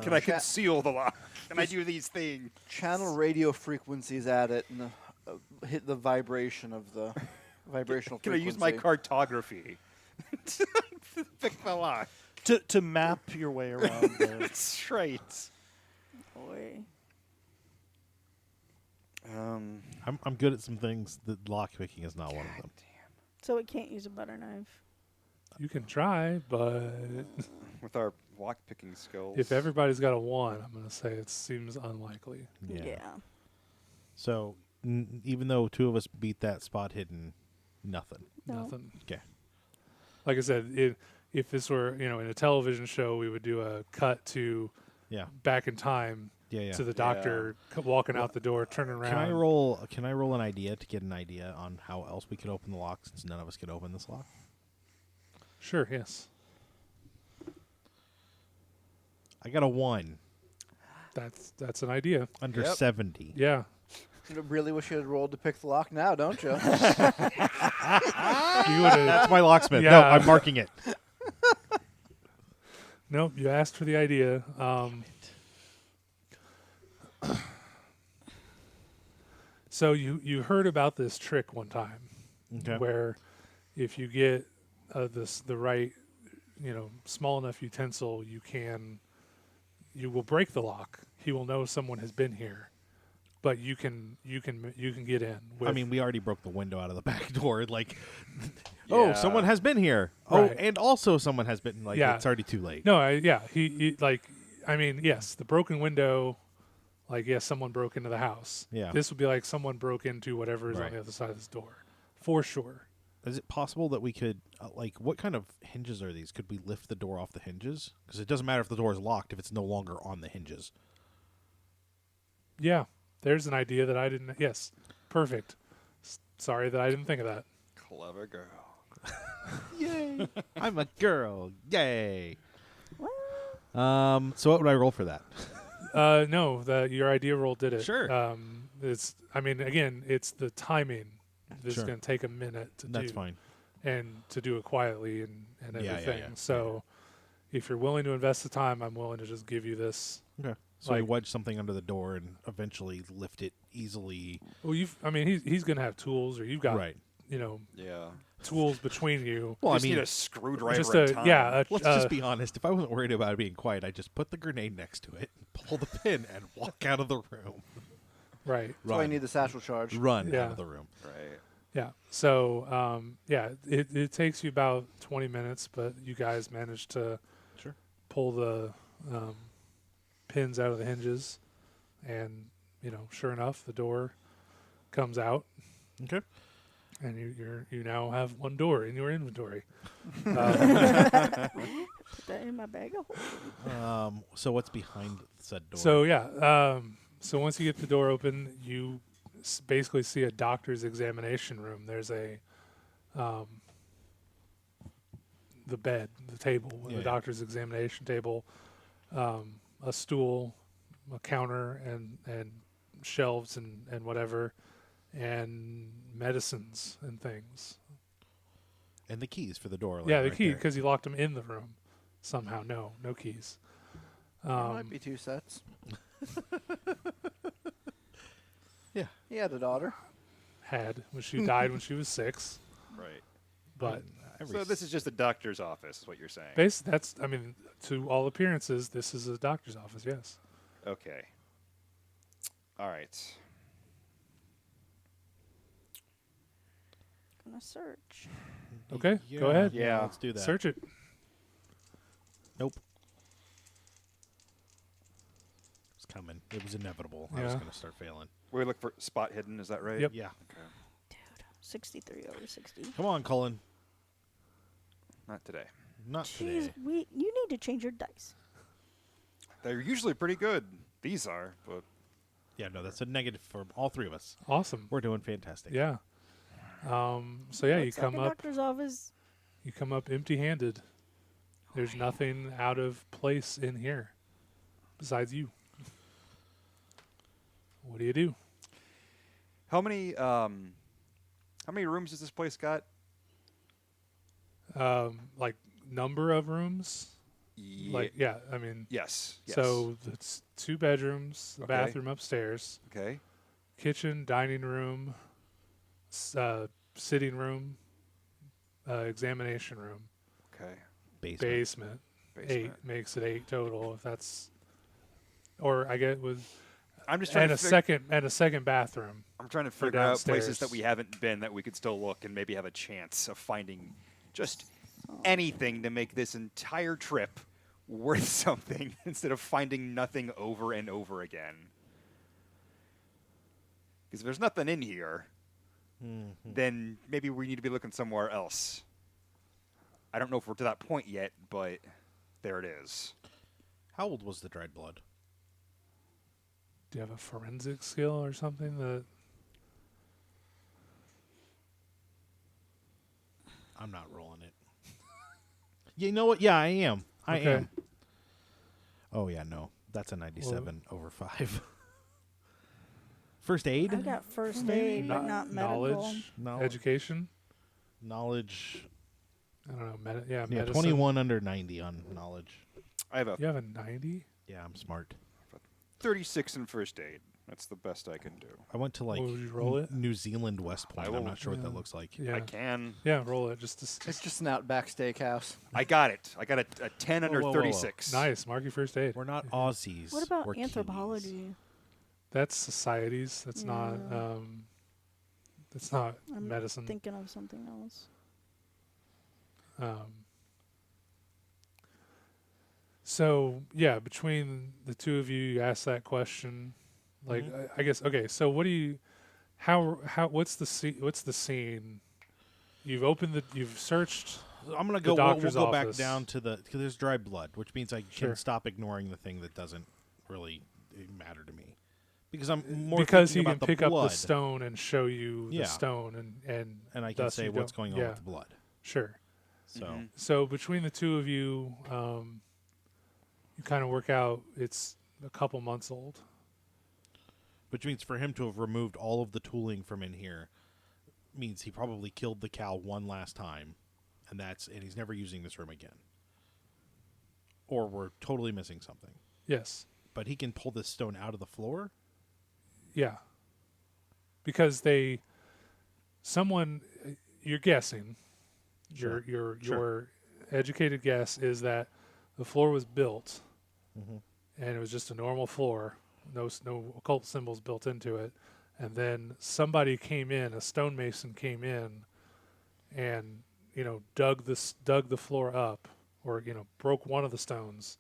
Can I conceal the lock? Can I do these things? Channel radio frequencies at it and hit the vibration of the vibrational Can I frequency. use my cartography to pick the lock? To map your way around the That's right. Boy. I'm good at some things. The lock picking is not one of them. So it can't use a butter knife. You can try, but With our lock picking skills. if everybody's got a 1, I'm going to say it seems unlikely. Yeah. So even though two of us beat that spot hidden, nothing. No. Nothing. Okay. Like I said, if this were, in a television show, we would do a cut to Yeah. back in time Yeah. to the doctor walking out the door, turning around. Can I roll an idea to get an idea on how else we could open the lock since none of us could open this lock? Sure, yes. I got a 1 That's an idea. under Yep. 70. Yeah. You really wish you had rolled to pick the lock now, don't you? You would have. That's my locksmith. No, Yeah. I'm marking it. Nope, you asked for the idea. So you heard about this trick one time, Okay. where if you get the right, small enough utensil, you will break the lock he will know someone has been here. But you can get in. I mean, we already broke the window out of the back door. Like, Yeah. someone has been here. Right. Oh, and also someone has been. Like, Yeah. it's already too late. No, he like, I mean, yes, the broken window, like, yes, someone broke into the house. Yeah. This would be like someone broke into whatever is Right. on the other side of this door, for sure. Is it possible that we could, like, what kind of hinges are these? Could we lift the door off the hinges? Because it doesn't matter if the door is locked if it's no longer on the hinges. Yeah, there's an idea that I didn't. Yes, perfect. Sorry that I didn't think of that. Clever girl. Yay! I'm a girl. Yay! What? So what would I roll for that? No, your idea roll did it. Sure. It's. I mean, again, it's the timing. This Sure. is going to take a minute to do. That's fine. And to do it quietly and Yeah, everything. yeah. So, if you're willing to invest the time, I'm willing to just give you this. Okay. So we Like- wedge something under the door and eventually lift it easily. Well, I mean, he's going to have tools, or you've got, Right. Yeah. tools between you. Well, Just I mean, need a screwdriver Just at a time. let's just be honest. If I wasn't worried about it being quiet, I'd just put the grenade next to it, pull the pin, and walk out of the room. Right. That's why you need the satchel charge. Run Yeah. out of the room. Right. Yeah. So, it takes you about 20 minutes, but you guys managed to Sure. pull the pins out of the hinges, and sure enough, the door comes out, Okay. and you now have one door in your inventory. Put that in my bag of holding. So what's behind said door? So so once you get the door open, you basically see a doctor's examination room. There's a the bed, the table, Yeah. the doctor's examination table, a stool, a counter, and shelves and whatever, and medicines and things. And the keys for the door. Yeah, the right key, there. because you locked them in the room somehow. No keys. There might be 2 sets. Yeah. He had a daughter. Had when she died when she was 6, Right. but So this is just the doctor's office, is what you're saying. that's, I mean, to all appearances, this is a doctor's office. Yes. Okay. All right. Gonna search. Okay, go ahead. Yeah. Let's do that. Search it. Nope. It's coming. It was inevitable. I was Yeah. going to start failing. We look for spot hidden, is that right? Yep. Yeah. Okay. Dude, 63 over 60. Come on, Cullen. Not today. Not Jeez, today. you need to change your dice. They're usually pretty good. These are, but Yeah, no, that's a negative for all three of us. Awesome. We're doing fantastic. Yeah. So yeah, you Looks come like a up. doctor's office. You come up empty-handed. There's nothing out of place in here, besides you. What do you do? how many rooms has this place got? Like number of rooms? Ye- Like yeah, I mean. yes. Yes. So it's 2 bedrooms, the Okay. bathroom upstairs, Okay. kitchen, dining room, sitting room, examination room, Okay. Basement. basement. Basement. 8 makes it 8 total. If that's, or I get with, I'm just trying and to a second bathroom. I'm trying to for figure out places downstairs. that we haven't been that we could still look and maybe have a chance of finding just anything to make this entire trip worth something instead of finding nothing over and over again. Because if there's nothing in here, then maybe we need to be looking somewhere else. I don't know if we're to that point yet, but there it is. How old was the dried blood? Do you have a forensic skill or something that? I'm not rolling it. You know what? Yeah, I am. I Okay. am. Oh, yeah, no. That's a 97 over 5. First aid? I got first aid, but not medical. knowledge, No. education. Knowledge. I don't know. Yeah, Medicine. 21 under 90 on knowledge. I have a You have a 90. Yeah, I'm smart. 36 in first aid. That's the best I can do. I went to like Would you roll it? New Zealand West Point. I will- I'm not sure what that Yeah. looks like. Yeah. I can. Yeah, roll it. It's just an Outback Steakhouse. I got it. I got a 10 under whoa, whoa, whoa. 36. nice. Mark your first aid. We're not Aussies. What about we're Kiwis. anthropology? That's societies. That's not. Yeah. That's not I'm medicine. thinking of something else. So yeah, between the two of you, you asked that question. Like, I guess okay. So what do you? How? What's the scene? You've opened the. You've searched. I'm gonna the go. We'll doctor's go back office. down to the because there's dry blood, which means I Sure. can stop ignoring the thing that doesn't really matter to me, because I'm more Because he thinking can about pick the up blood, the stone and show you Yeah. the stone, and and I can thus say you what's don't- going on yeah. with the blood. Sure. So Mhm. So between the two of you, you kind of work out it's a couple months old. which means for him to have removed all of the tooling from in here means he probably killed the cow one last time, and he's never using this room again. Or we're totally missing something. Yes. But he can pull this stone out of the floor. Yeah. Because someone, you're guessing. Sure. Your educated guess is that the floor was built, Mhm. and it was just a normal floor, no occult symbols built into it, and then somebody came in, a stonemason came in, and dug the floor up, or broke one of the stones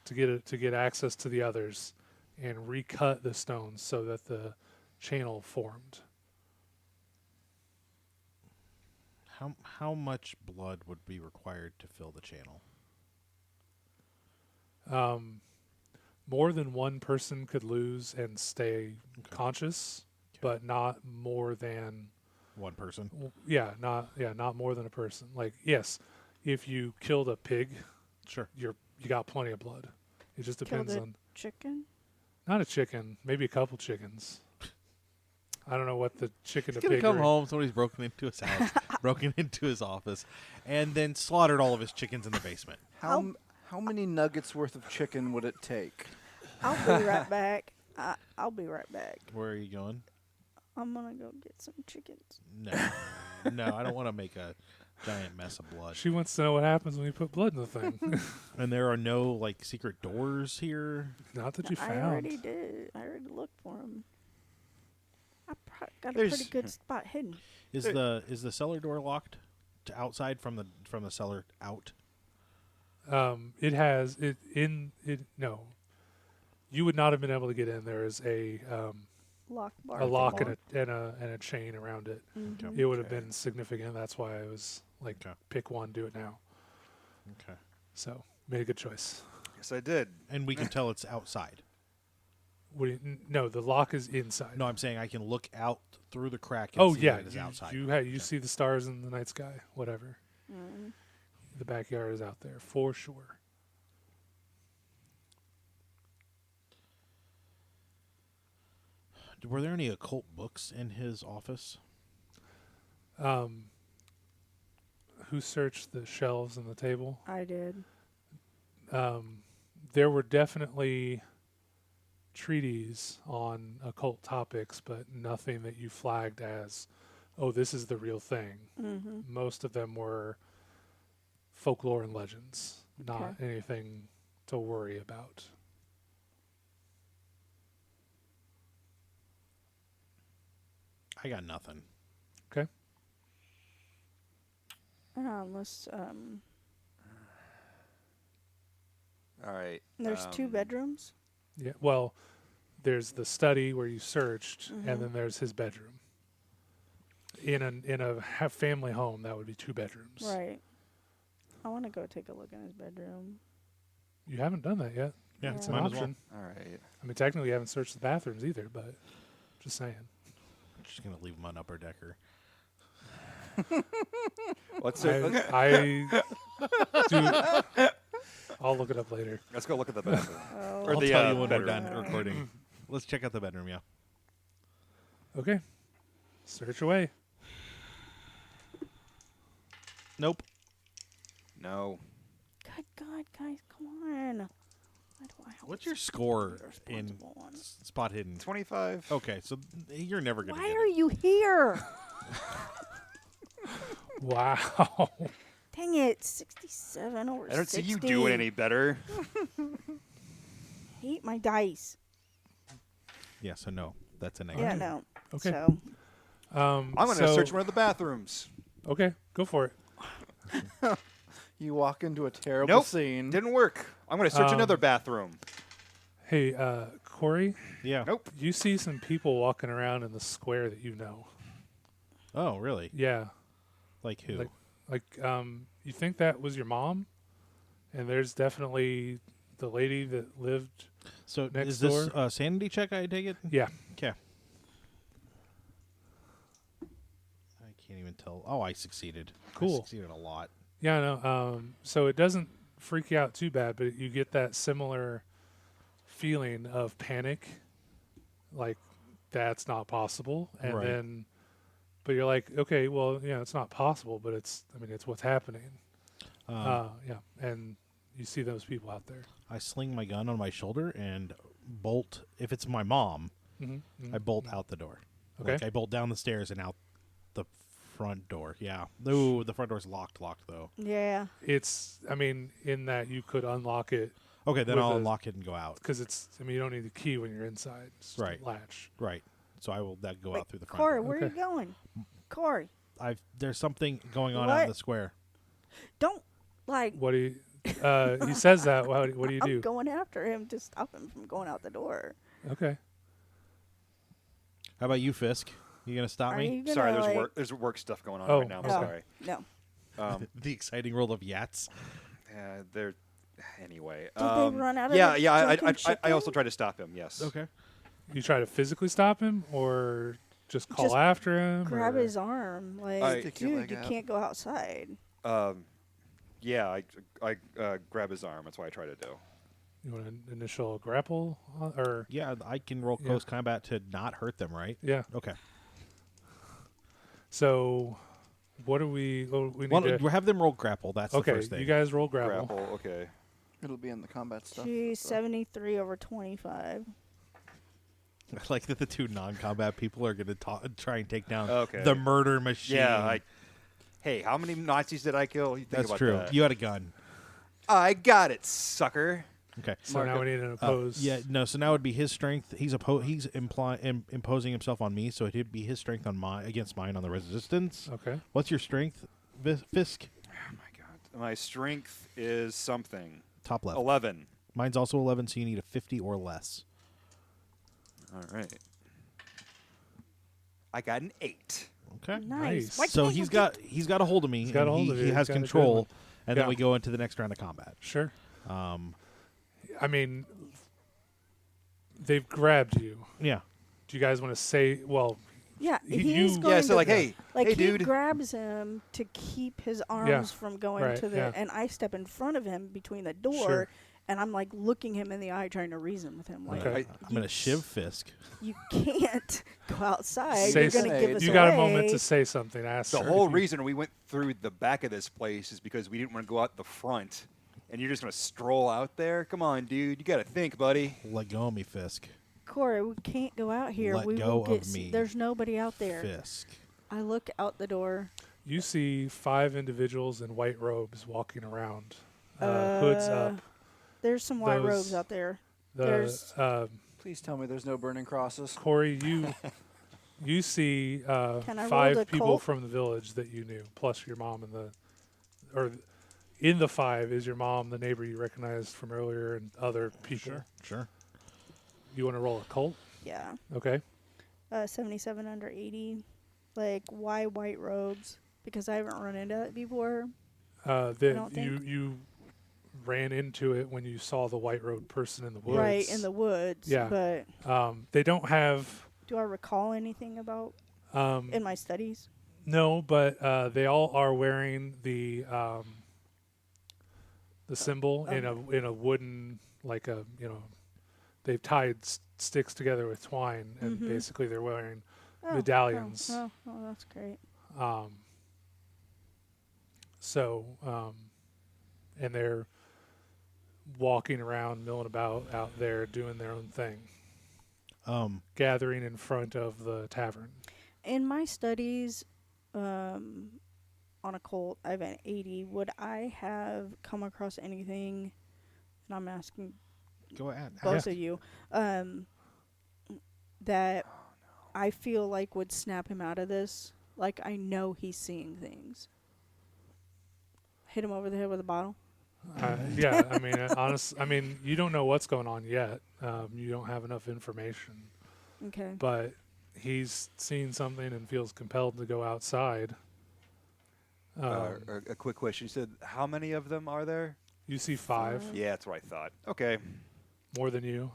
to get access to the others, and recut the stones so that the channel formed. How much blood would be required to fill the channel? More than one person could lose and stay conscious, but not more than One person. not more than a person. Like, yes, if you killed a pig, Sure. you got plenty of blood. It just depends Killed a on chicken? not a chicken, maybe a couple chickens. I don't know what the chicken He's to gonna pig. come home. Somebody's broken into his house, broken into his office, and then slaughtered all of his chickens in the basement. How many nuggets worth of chicken would it take? I'll be right back. I'll be right back. Where are you going? I'm gonna go get some chickens. No, no, I don't want to make a giant mess of blood. She wants to know what happens when you put blood in the thing. And there are no like secret doors here. Not that you I found. already did. I already looked for them. I got a There's- pretty good spot hidden. Is the cellar door locked to outside from the cellar out? It has it in it. No, you would not have been able to get in. There is a Lock bar. a lock thing. and a chain around it. Mhm. It would have been significant. That's why I was like, Okay. pick one, do it now. Okay. So made a good choice. Yes, I did. And we can tell it's outside. What do you, no, the lock is inside. No, I'm saying I can look out through the crack and Oh see yeah, that it's outside. you see the stars in the night sky. Whatever. Mm. The backyard is out there for sure. Were there any occult books in his office? Who searched the shelves and the table? I did. There were definitely treaties on occult topics, but nothing that you flagged as, oh, this is the real thing. Mm-hmm. Most of them were folklore and legends, not Okay. anything to worry about. I got nothing. Unless All right. there's two bedrooms. Yeah. Well, there's the study where you searched, Mhm. and then there's his bedroom. In a family home, that would be 2 bedrooms. Right. I want to go take a look in his bedroom. You haven't done that yet. Yeah, Yeah. It's an might as well. option. All right. I mean, technically, you haven't searched the bathrooms either, but just saying. I'm just gonna leave him on upper decker. Let's I do. I'll look it up later. let's go look at the bathroom. Oh. Or I'll the, tell you when we're bedroom. done recording. Let's check out the bedroom. Yeah. Okay. Search away. Nope. No. Good God, guys, come on. Why do I always What's your score be the in responsible one? spot hidden? 25. Okay, so you're never gonna Why get are it. you here? Wow. Dang it, 67 over 60. I don't see you doing any better. Hate my dice. Yeah, so no, that's a negative. Yeah, no. Okay. So, I'm going to search one of the bathrooms. Okay, go for it. You walk into a terrible Nope. scene. Didn't work. I'm going to search another bathroom. Hey, Corey, Yeah. Nope. you see some people walking around in the square that you know. Oh, really? Yeah. Like who? You think that was your mom? And there's definitely the lady that lived. So next is this door? a sanity check? I take it. Yeah. Okay. I can't even tell. Oh, I succeeded. Cool. I succeeded a lot. Yeah, no. So it doesn't freak you out too bad, but you get that similar feeling of panic, like that's not possible, and Right. then, but you're like, okay, well, it's not possible, but it's what's happening. Yeah, and you see those people out there. I sling my gun on my shoulder and bolt. If it's my mom, I bolt out the door. Okay. Like I bolt down the stairs and out the front door. Yeah. Ooh, the front door's locked though. yeah. It's, in that you could unlock it Okay, then With I'll a- unlock it and go out. because it's, you don't need the key when you're inside. It's just a Right. latch. Right. So I will go Wait, out through the front. Corey, door. where are you Okay. going? Corey, There's something going on out in What? the square. don't, like, What do you? He says that. What do you I'm do? going after him to stop him from going out the door. Okay. How about you, Fisk? You gonna stop Are me? you gonna, Sorry, like, there's work stuff going on Oh, right now. I'm okay. sorry. No. The exciting world of Yats. They're anyway. Did they run out of Yeah, the yeah. drunken I also chicken? tried to stop him. Yes. Okay. You try to physically stop him, or just call Just after him? Grab or- his arm. Like, Stick your dude, leg you out. can't go outside. Yeah, I grab his arm. That's what I try to do. You want an initial grapple, or Yeah, I can roll Yeah. close combat to not hurt them, right? yeah? Okay. So, what do we? Oh, we need Well, to. we'll have them roll grapple. That's the Okay, first thing. you guys roll grapple. Grapple. Okay. It'll be in the combat stuff. She's so. 73 over 25. I like that the two non-combat people are going to try and take down Okay. the murder machine. Yeah. Hey, how many Nazis did I kill? You think That's about true. that. You had a gun. I got it, sucker. Okay. So now we need an Oh, opposed. yeah, no. So now it would be his strength. He's imposing himself on me, so it'd be his strength on against mine on the resistance. Okay. What's your strength, Fisk? Oh my god. My strength is something. Top left. 11. Mine's also 11, so you need a 50 or less. All right. I got an 8. Okay. Nice. Why So can't you he's got a hold of me. He's got a and hold of you. He has He's got a good control, one. and Yeah. then we go into the next round of combat. Sure. Um, They've grabbed you. yeah. Do you guys want to say? Well, Yeah, You- he's you- going Yeah, so to, like, hey, like hey, he dude. grabs him to keep his arms from going right, to the, yeah. and I step in front of him between the door, Sure. and I'm like looking him in the eye, trying to reason with him. Like, Okay. I'm gonna shiv Fisk. you can't go outside. Say You're gonna s- give us you away. got a moment to say something. Ask The her. whole reason we went through the back of this place is because we didn't want to go out the front. And you're just going to stroll out there? Come on, dude. You got to think, buddy. Let go of me, Fisk. Corey, we can't go out here. Let we go will get. of me. There's nobody out there. Fisk. I look out the door. You see 5 individuals in white robes walking around, hoods up. There's some white Those- robes out there. The there's- Please tell me there's no burning crosses. Corey, you see Can I roll 5 the people cult? from the village that you knew, plus your mom and in the 5 is your mom, the neighbor you recognized from earlier, and other people. Sure. You want to roll a cult? Yeah. Okay. 77 under 80. Like, why white robes? Because I haven't run into it before. don't think- You ran into it when you saw the white robe person in the woods. Right, in the woods. Yeah. But They don't have. do I recall anything about in my studies? No, but they all are wearing the symbol in a wooden, like they've tied sticks together with twine, and Mhm. basically they're wearing Oh, medallions. Oh, that's great. And they're walking around, milling about out there, doing their own thing, Um, gathering in front of the tavern. In my studies on occult, I have an 80. Would I have come across anything, and I'm asking go ahead. both of you, that I feel like would snap him out of this? Like, I know he's seeing things. Hit him over the head with a bottle? Yeah, I mean, you don't know what's going on yet. You don't have enough information. Okay. But he's seen something and feels compelled to go outside. A quick question. You said, how many of them are there? You see 5, Yeah, that's what I thought. Okay. more than you.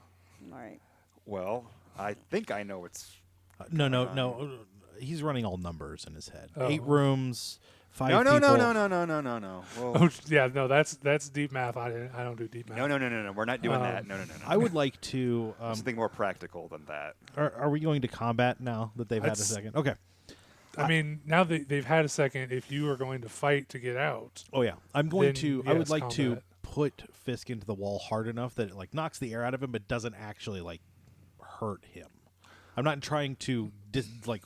All right. Well, I think I know what's... No. He's running all numbers in his head. Oh. 8 rooms, 5 No. people. No. Well, Oh, yeah, no, that's deep math. I don't do deep math. no. We're not doing that. No. I would like to. Something more practical than that. Are we going to combat now that they've had a That's- second? Okay. I mean, now that they've had a second, if you are going to fight to get out, Oh yeah, I'm going Then, to. I would yes, like to combat. put Fisk into the wall hard enough that it like knocks the air out of him, but doesn't actually like hurt him. I'm not trying to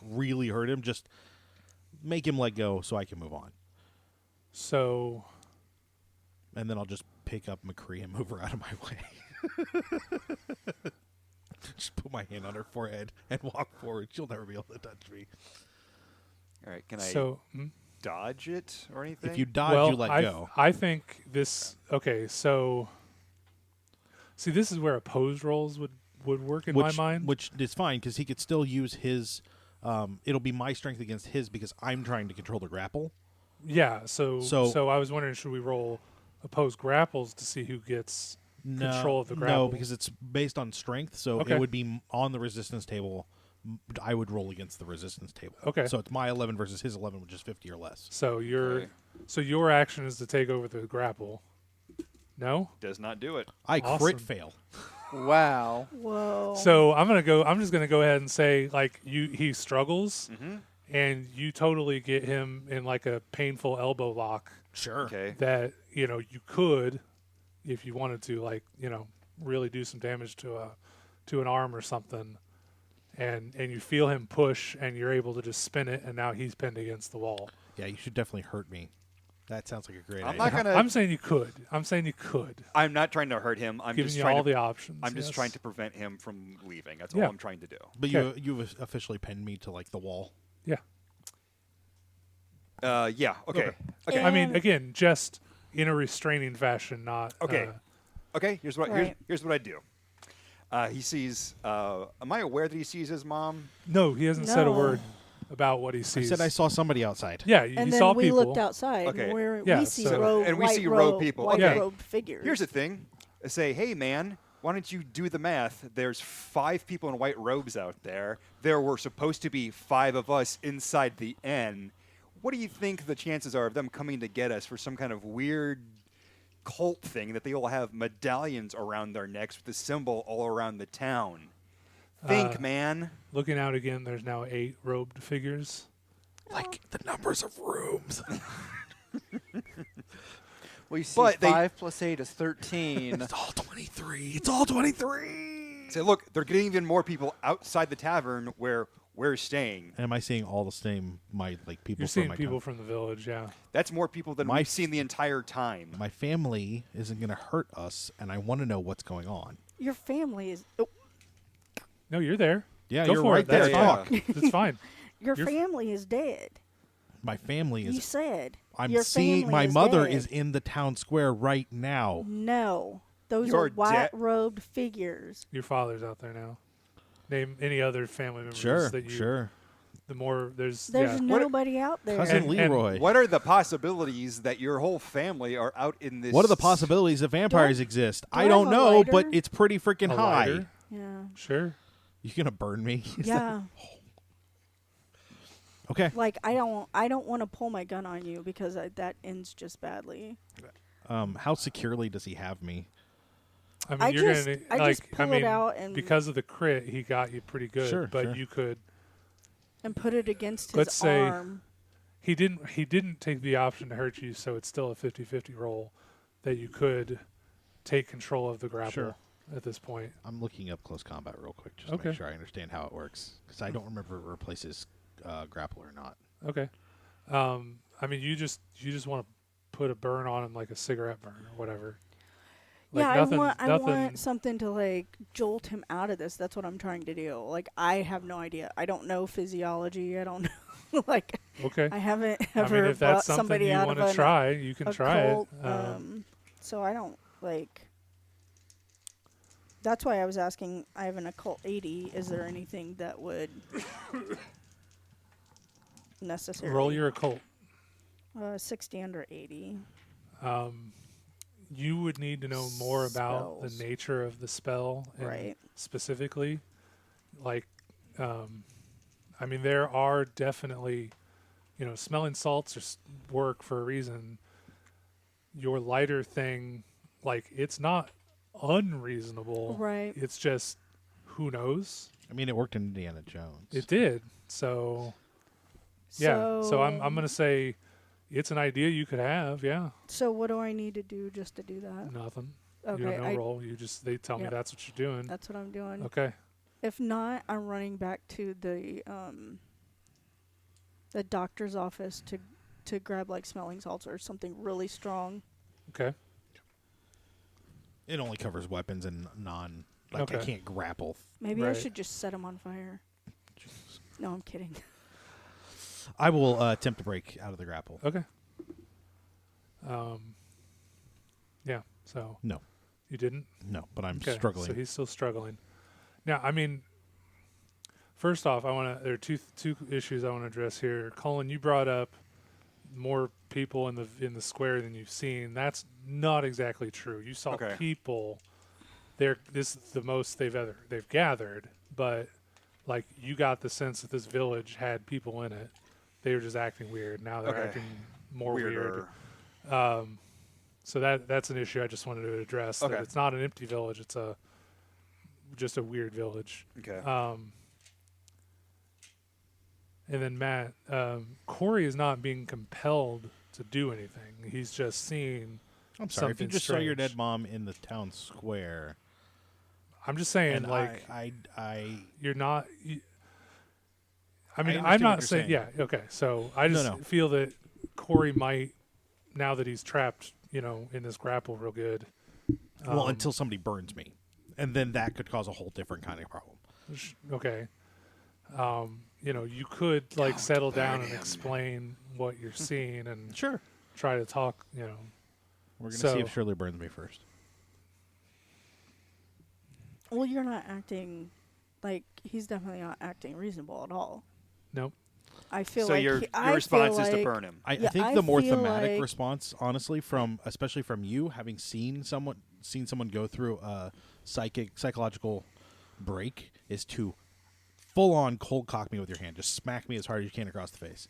really hurt him. Just make him let go so I can move on, so and then I'll just pick up McCrea and move her out of my way. Just put my hand on her forehead and walk forward. She'll never be able to touch me. All right, can I hmm? dodge it or anything? If you dodge, well, you let go. I think this. Okay, so see, this is where opposed rolls would work in my mind. Which is fine because he could still use his. It'll be my strength against his because I'm trying to control the grapple. Yeah. So So- I was wondering, should we roll opposed grapples to see who gets control of the grapple? No, because it's based on strength, so Okay. it would be on the resistance table. I would roll against the resistance table. Okay. So it's my 11 versus his 11, which is 50 or less. So Okay. your action is to take over the grapple. No. Does not do it. I crit Awesome. fail. Wow. Whoa. So I'm just gonna go ahead and say like he struggles, Mm-hmm. and you totally get him in like a painful elbow lock Sure. Okay. that you could, if you wanted to, really do some damage to an arm or something, and you feel him push, and you're able to just spin it, and now he's pinned against the wall. Yeah, you should definitely hurt me. That sounds like a great I'm idea. not gonna. I'm saying you could. I'm not trying to hurt him. I'm Giving just you trying all to. the options. I'm just yes. trying to prevent him from leaving. That's Yeah. all I'm trying to do. But Okay. you've officially pinned me to like the wall. Yeah. Yeah. Okay. Okay. I mean, And- again, just in a restraining fashion, not. Okay. Okay. Here's what. Right. Here's what I do. He sees. Am I aware that he sees his mom? No, he hasn't said a No. word about what he I sees. said I saw somebody outside. Yeah, and he then saw we people. looked outside. Okay. Where Yeah, we see so- robed, and we white see robed robe- people. white Okay. robed figures. Here's the thing. I say, hey man, why don't you do the math? There's 5 people in white robes out there. There were supposed to be 5 of us inside the inn. What do you think the chances are of them coming to get us for some kind of weird cult thing that they all have medallions around their necks with the symbol all around the town? Think, man. Looking out again, there's now 8 robed figures. Like the numbers of rooms. Well, you see, But they- 5 plus 8 is 13. It's all 23. It's all 23. Say, look, they're getting even more people outside the tavern where we're staying. Am I seeing all the same people You're from seeing my people town? from the village, yeah. That's more people than My we've seen the entire time. My family isn't going to hurt us, and I want to know what's going on. Your family is. Oh, No, you're there. Yeah, Go you're for right it. there. That's Yeah, fine. That's fine. your Your f- family is dead. My family You is. said. I'm your seeing family my is mother dead. is in the town square right now. No, those You're are white dead. robed figures. Your father's out there now. Name any other family members Sure, that you. sure. The more there's. There's yeah. nobody out there. Cousin And- Leroy. What are the possibilities that your whole family are out in this? What are the possibilities that vampires exist? I I don't have a know, but lighter? it's pretty freaking A high. lighter? Yeah. Sure. You gonna burn me? Is that- Yeah. Okay. Like I don't want to pull my gun on you because that ends just badly. How securely does he have me? I mean, I you're just- gonna I like. just pull I it mean, out and- because of the crit, he got you pretty good. Sure, but sure. you could. And put it against his Let's say- arm. He didn't take the option to hurt you, so it's still a 50-50 roll that you could take control of the grapple Sure. at this point. I'm looking up close combat real quick just to Okay. make sure I understand how it works because I don't remember if it replaces grapple or not. Okay. I mean, you just want to put a burn on him like a cigarette burn or whatever. Like Yeah, nothing, I want something to like jolt him out of this. That's what I'm trying to do. Like I have no idea. I don't know physiology. I don't know. Like Okay. I haven't I ever mean, if brought that's something somebody you out want of to an try, you can try occult, it. so I don't like. That's why I was asking. I have an occult 80. Is there anything that would necessarily Roll your occult. 60 under 80? You would need to know more about the Spells. nature of the spell, and Right. specifically, like, I mean, there are definitely, smelling salts work for a reason. Your lighter thing, like, it's not unreasonable. Right. It's just, who knows? I mean, it worked in Indiana Jones. It did. So, yeah. So I'm gonna say, it's an idea you could have. Yeah. So what do I need to do just to do that? Nothing. Okay, You don't know roll. They tell me Yep. that's what you're doing. That's what I'm doing. Okay. If not, I'm running back to the doctor's office to grab like smelling salts or something really strong. Okay. It only covers weapons and non. Like I Okay. can't grapple. Maybe I Right. should just set him on fire. No, I'm kidding. I will attempt to break out of the grapple. Okay. Yeah. So No, you didn't. no, but I'm Okay. struggling. So he's still struggling. Now, I mean, first off, there are two issues I want to address here. Cullen, you brought up more people in the square than you've seen. That's not exactly true. You saw Okay. people. This is the most they've gathered, but like you got the sense that this village had people in it. They were just acting weird. Now they're Okay. acting more Weirder. weird. So that's an issue I just wanted to address. That Okay. it's not an empty village. It's just a weird village. Okay. And then Matt, Kauri is not being compelled to do anything. He's just seeing. I'm sorry. If you something just saw your strange. dead mom in the town square, I'm just saying, and like, I you're not. I mean, understand I'm what not you're saying. saying. Yeah. Okay. So I just No. feel that Kauri might, now that he's trapped, in this grapple real good. well, until somebody burns me, and then that could cause a whole different kind of problem. Okay. You could like settle down and explain what you're seeing and Sure. try to talk. We're gonna see So- if Shirley burns me first. Well, you're not acting like he's definitely not acting reasonable at all. Nope. I feel So like your I response feel is to like- burn him. I Yeah, think I the more feel thematic like- response, honestly, especially from you, having seen someone go through a psychological break, is to full on cold cock me with your hand, just smack me as hard as you can across the face,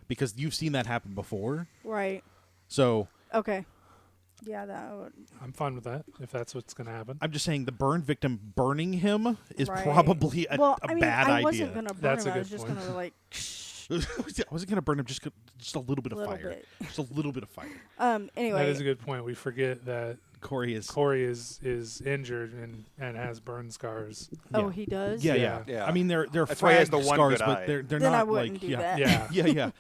because you've seen that happen before. Right. So Okay. Yeah, that would. I'm fine with that if that's what's going to happen. I'm just saying the burn victim burning him is Right. probably a Well, I mean, bad I idea. wasn't gonna burn That's him. a I was good just point. gonna like I wasn't gonna burn him, just a little bit of little fire, bit. just a little bit of fire. Anyway. That is a good point. We forget that Kauri is. Kauri is injured and has burn scars. Oh, yeah. he does. Yeah, Yeah. yeah, Yeah. I mean, they're That's why he has frag the one scars, good but eye. they're Then not I wouldn't like do yeah, that. Yeah. yeah.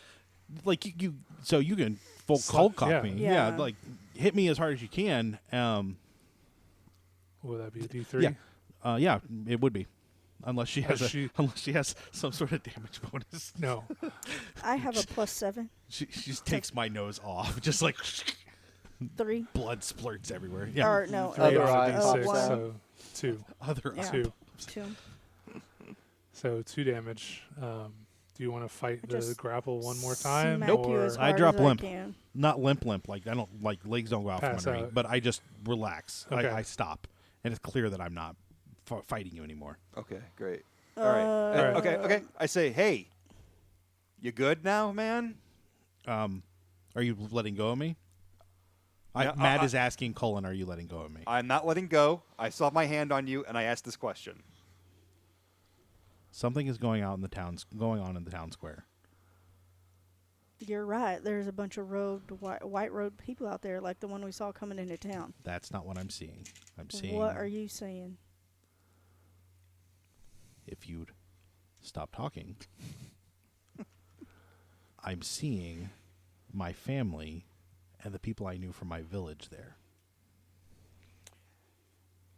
Like you, so you can full cold cock yeah. me. Yeah. Yeah, like hit me as hard as you can. Would that be a D3? Yeah, yeah, it would be, unless she has unless she has some sort of damage bonus. No. I have a +7, She just takes my nose off, just like 3. blood splurts everywhere. Yeah, Or no, Other on a eye D6, pops one. out. so 2. other Yeah. 2. 2. So 2 damage. Do you want to fight the Just grapple one more time? Smack you or as I hard drop as limp. I can. not limp. Like I don't like legs don't go out from Pass under me, out. but I just relax. Okay. I stop, and it's clear that I'm not fighting you anymore. Okay, great. All right. Alright. Okay. I say, hey, you good now, man? Are you letting go of me? Yeah, Matt is asking Cullen, are you letting go of me? I'm not letting go. I saw my hand on you, and I asked this question. Something is going on in the town square. You're right. There's a bunch of white robed people out there, like the one we saw coming into town. That's not what I'm seeing. I'm seeing. What are you saying? If you'd stop talking, I'm seeing my family and the people I knew from my village there.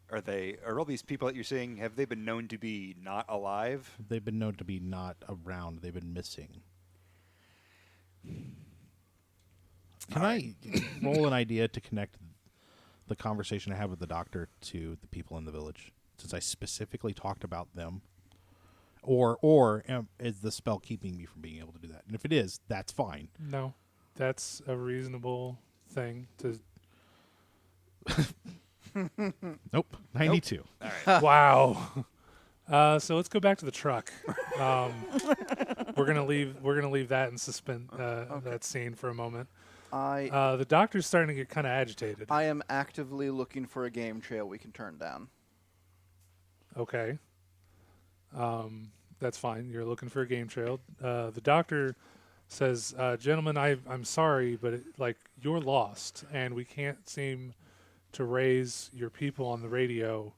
Are all these people that you're seeing, have they been known to be not alive? They've been known to be not around. They've been missing. Can I roll an idea to connect the conversation I had with the doctor to the people in the village, since I specifically talked about them? Or is the spell keeping me from being able to do that? And if it is, that's fine. No, that's a reasonable thing to. Nope. 92. All right. Wow. So let's go back to the truck. We're gonna leave that and suspend that scene for a moment. The doctor's starting to get kind of agitated. I am actively looking for a game trail we can turn down. Okay. That's fine. You're looking for a game trail. The doctor says, "Gentlemen, I'm sorry, but you're lost, and we can't seem to raise your people on the radio.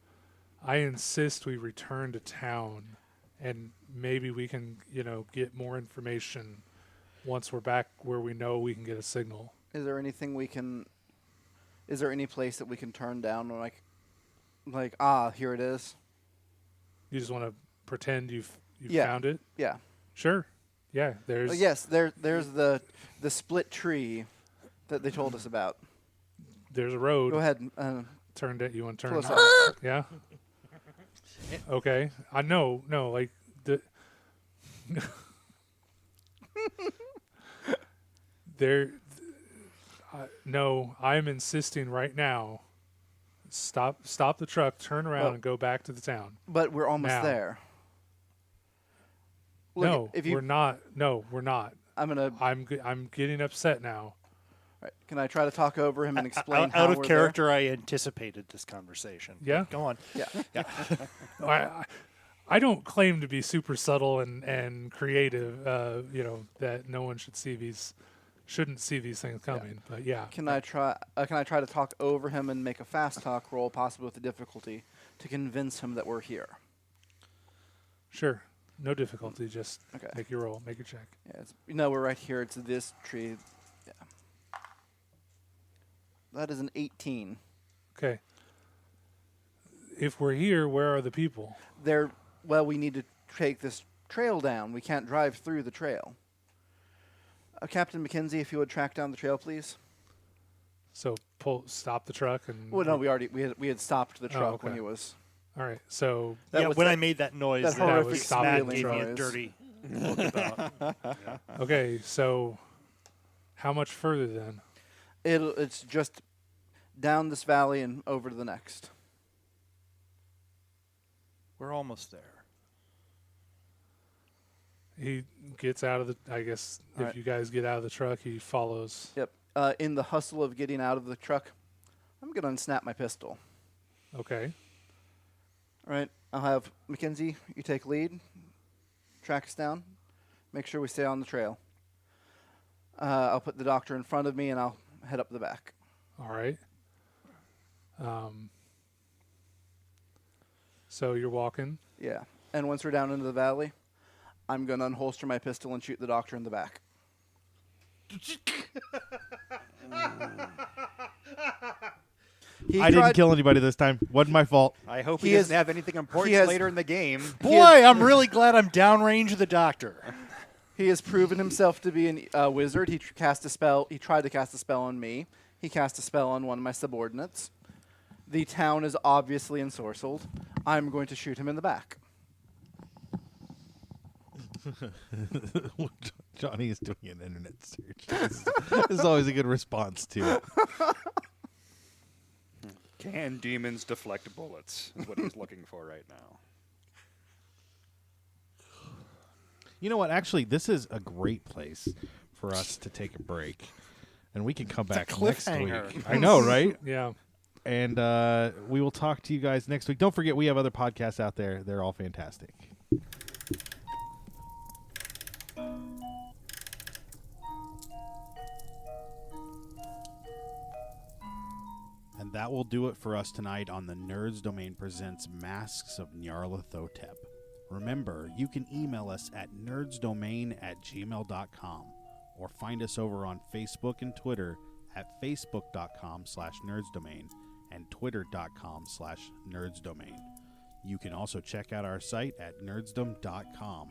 I insist we return to town, and maybe we can, get more information once we're back where we know we can get a signal." Is there anything we can? Is there any place that we can turn down? Here it is. You just want to pretend you've Yeah. found it? Yeah. Sure. Yeah. There's. Yes. There's the split tree that they told us about. There's a road. Go ahead. Turned it. You want to turn? Close it? Yeah. Okay. I know. No. No. I'm insisting right now. Stop the truck. Turn around and go back to the town. But we're almost Now. there. No, we're not. No, we're not. I'm getting upset now. Right. Can I try to talk over him and explain how out of we're character, I anticipated this conversation. Yeah? Go on. there? Yeah. I don't claim to be super subtle and creative. That no one shouldn't see these things coming. But yeah. Can I try to talk over him and make a fast talk roll, possibly with a difficulty, to convince him that we're here? Sure. No difficulty. Just Okay. make your roll. Make your check. Yeah. We're right here. It's this tree. Yeah. That is an 18. Okay. If we're here, where are the people? We need to take this trail down. We can't drive through the trail. Captain McKenzie, if you would track down the trail, please. So stop the truck and. Well, no, we had stopped the truck when okay. he was. All right. So When I made that noise, that horrific squealing Matt gave me a noise. dirty look about. okay. So how much further then? It's just down this valley and over to the next. We're almost there. He gets out of the. I guess All if right. you guys get out of the truck, he follows. Yep. In the hustle of getting out of the truck, I'm going to unsnap my pistol. Okay. All right. I'll have McKenzie, you take lead, track us down, make sure we stay on the trail. I'll put the doctor in front of me, and I'll head up the back. All right. So you're walking. Yeah. And once we're down into the valley, I'm going to unholster my pistol and shoot the doctor in the back. I didn't kill anybody this time. Wasn't my fault. I hope He he doesn't is- have anything important he has- later in the game. Boy, I'm really glad I'm downrange of the doctor. He has proven himself to be a wizard. He cast a spell. He tried to cast a spell on me. He cast a spell on one of my subordinates. The town is obviously ensorcelled. I'm going to shoot him in the back. Johnny is doing an internet search. This is always a good response to it. Can demons deflect bullets? Is what he's looking for right now. You know what? Actually, this is a great place for us to take a break. And we can come back next cliffhanger. week. I know, right? Yeah. And we will talk to you guys next week. Don't forget, we have other podcasts out there. They're all fantastic. And that will do it for us tonight on the Nerds Domain Presents Masks of Nyarlathotep. Remember, you can email us at nerdsdomain@gmail.com or find us over on Facebook and Twitter at facebook.com/nerdsdomain and twitter.com/nerdsdomain. You can also check out our site at nerdsdom.com.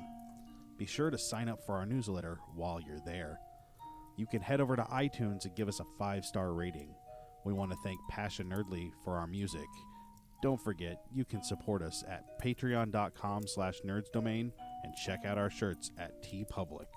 Be sure to sign up for our newsletter while you're there. You can head over to iTunes and give us a 5-star rating. We want to thank Passion Nerdly for our music. Don't forget, you can support us at patreon.com/nerdsdomain and check out our shirts at TeePublic.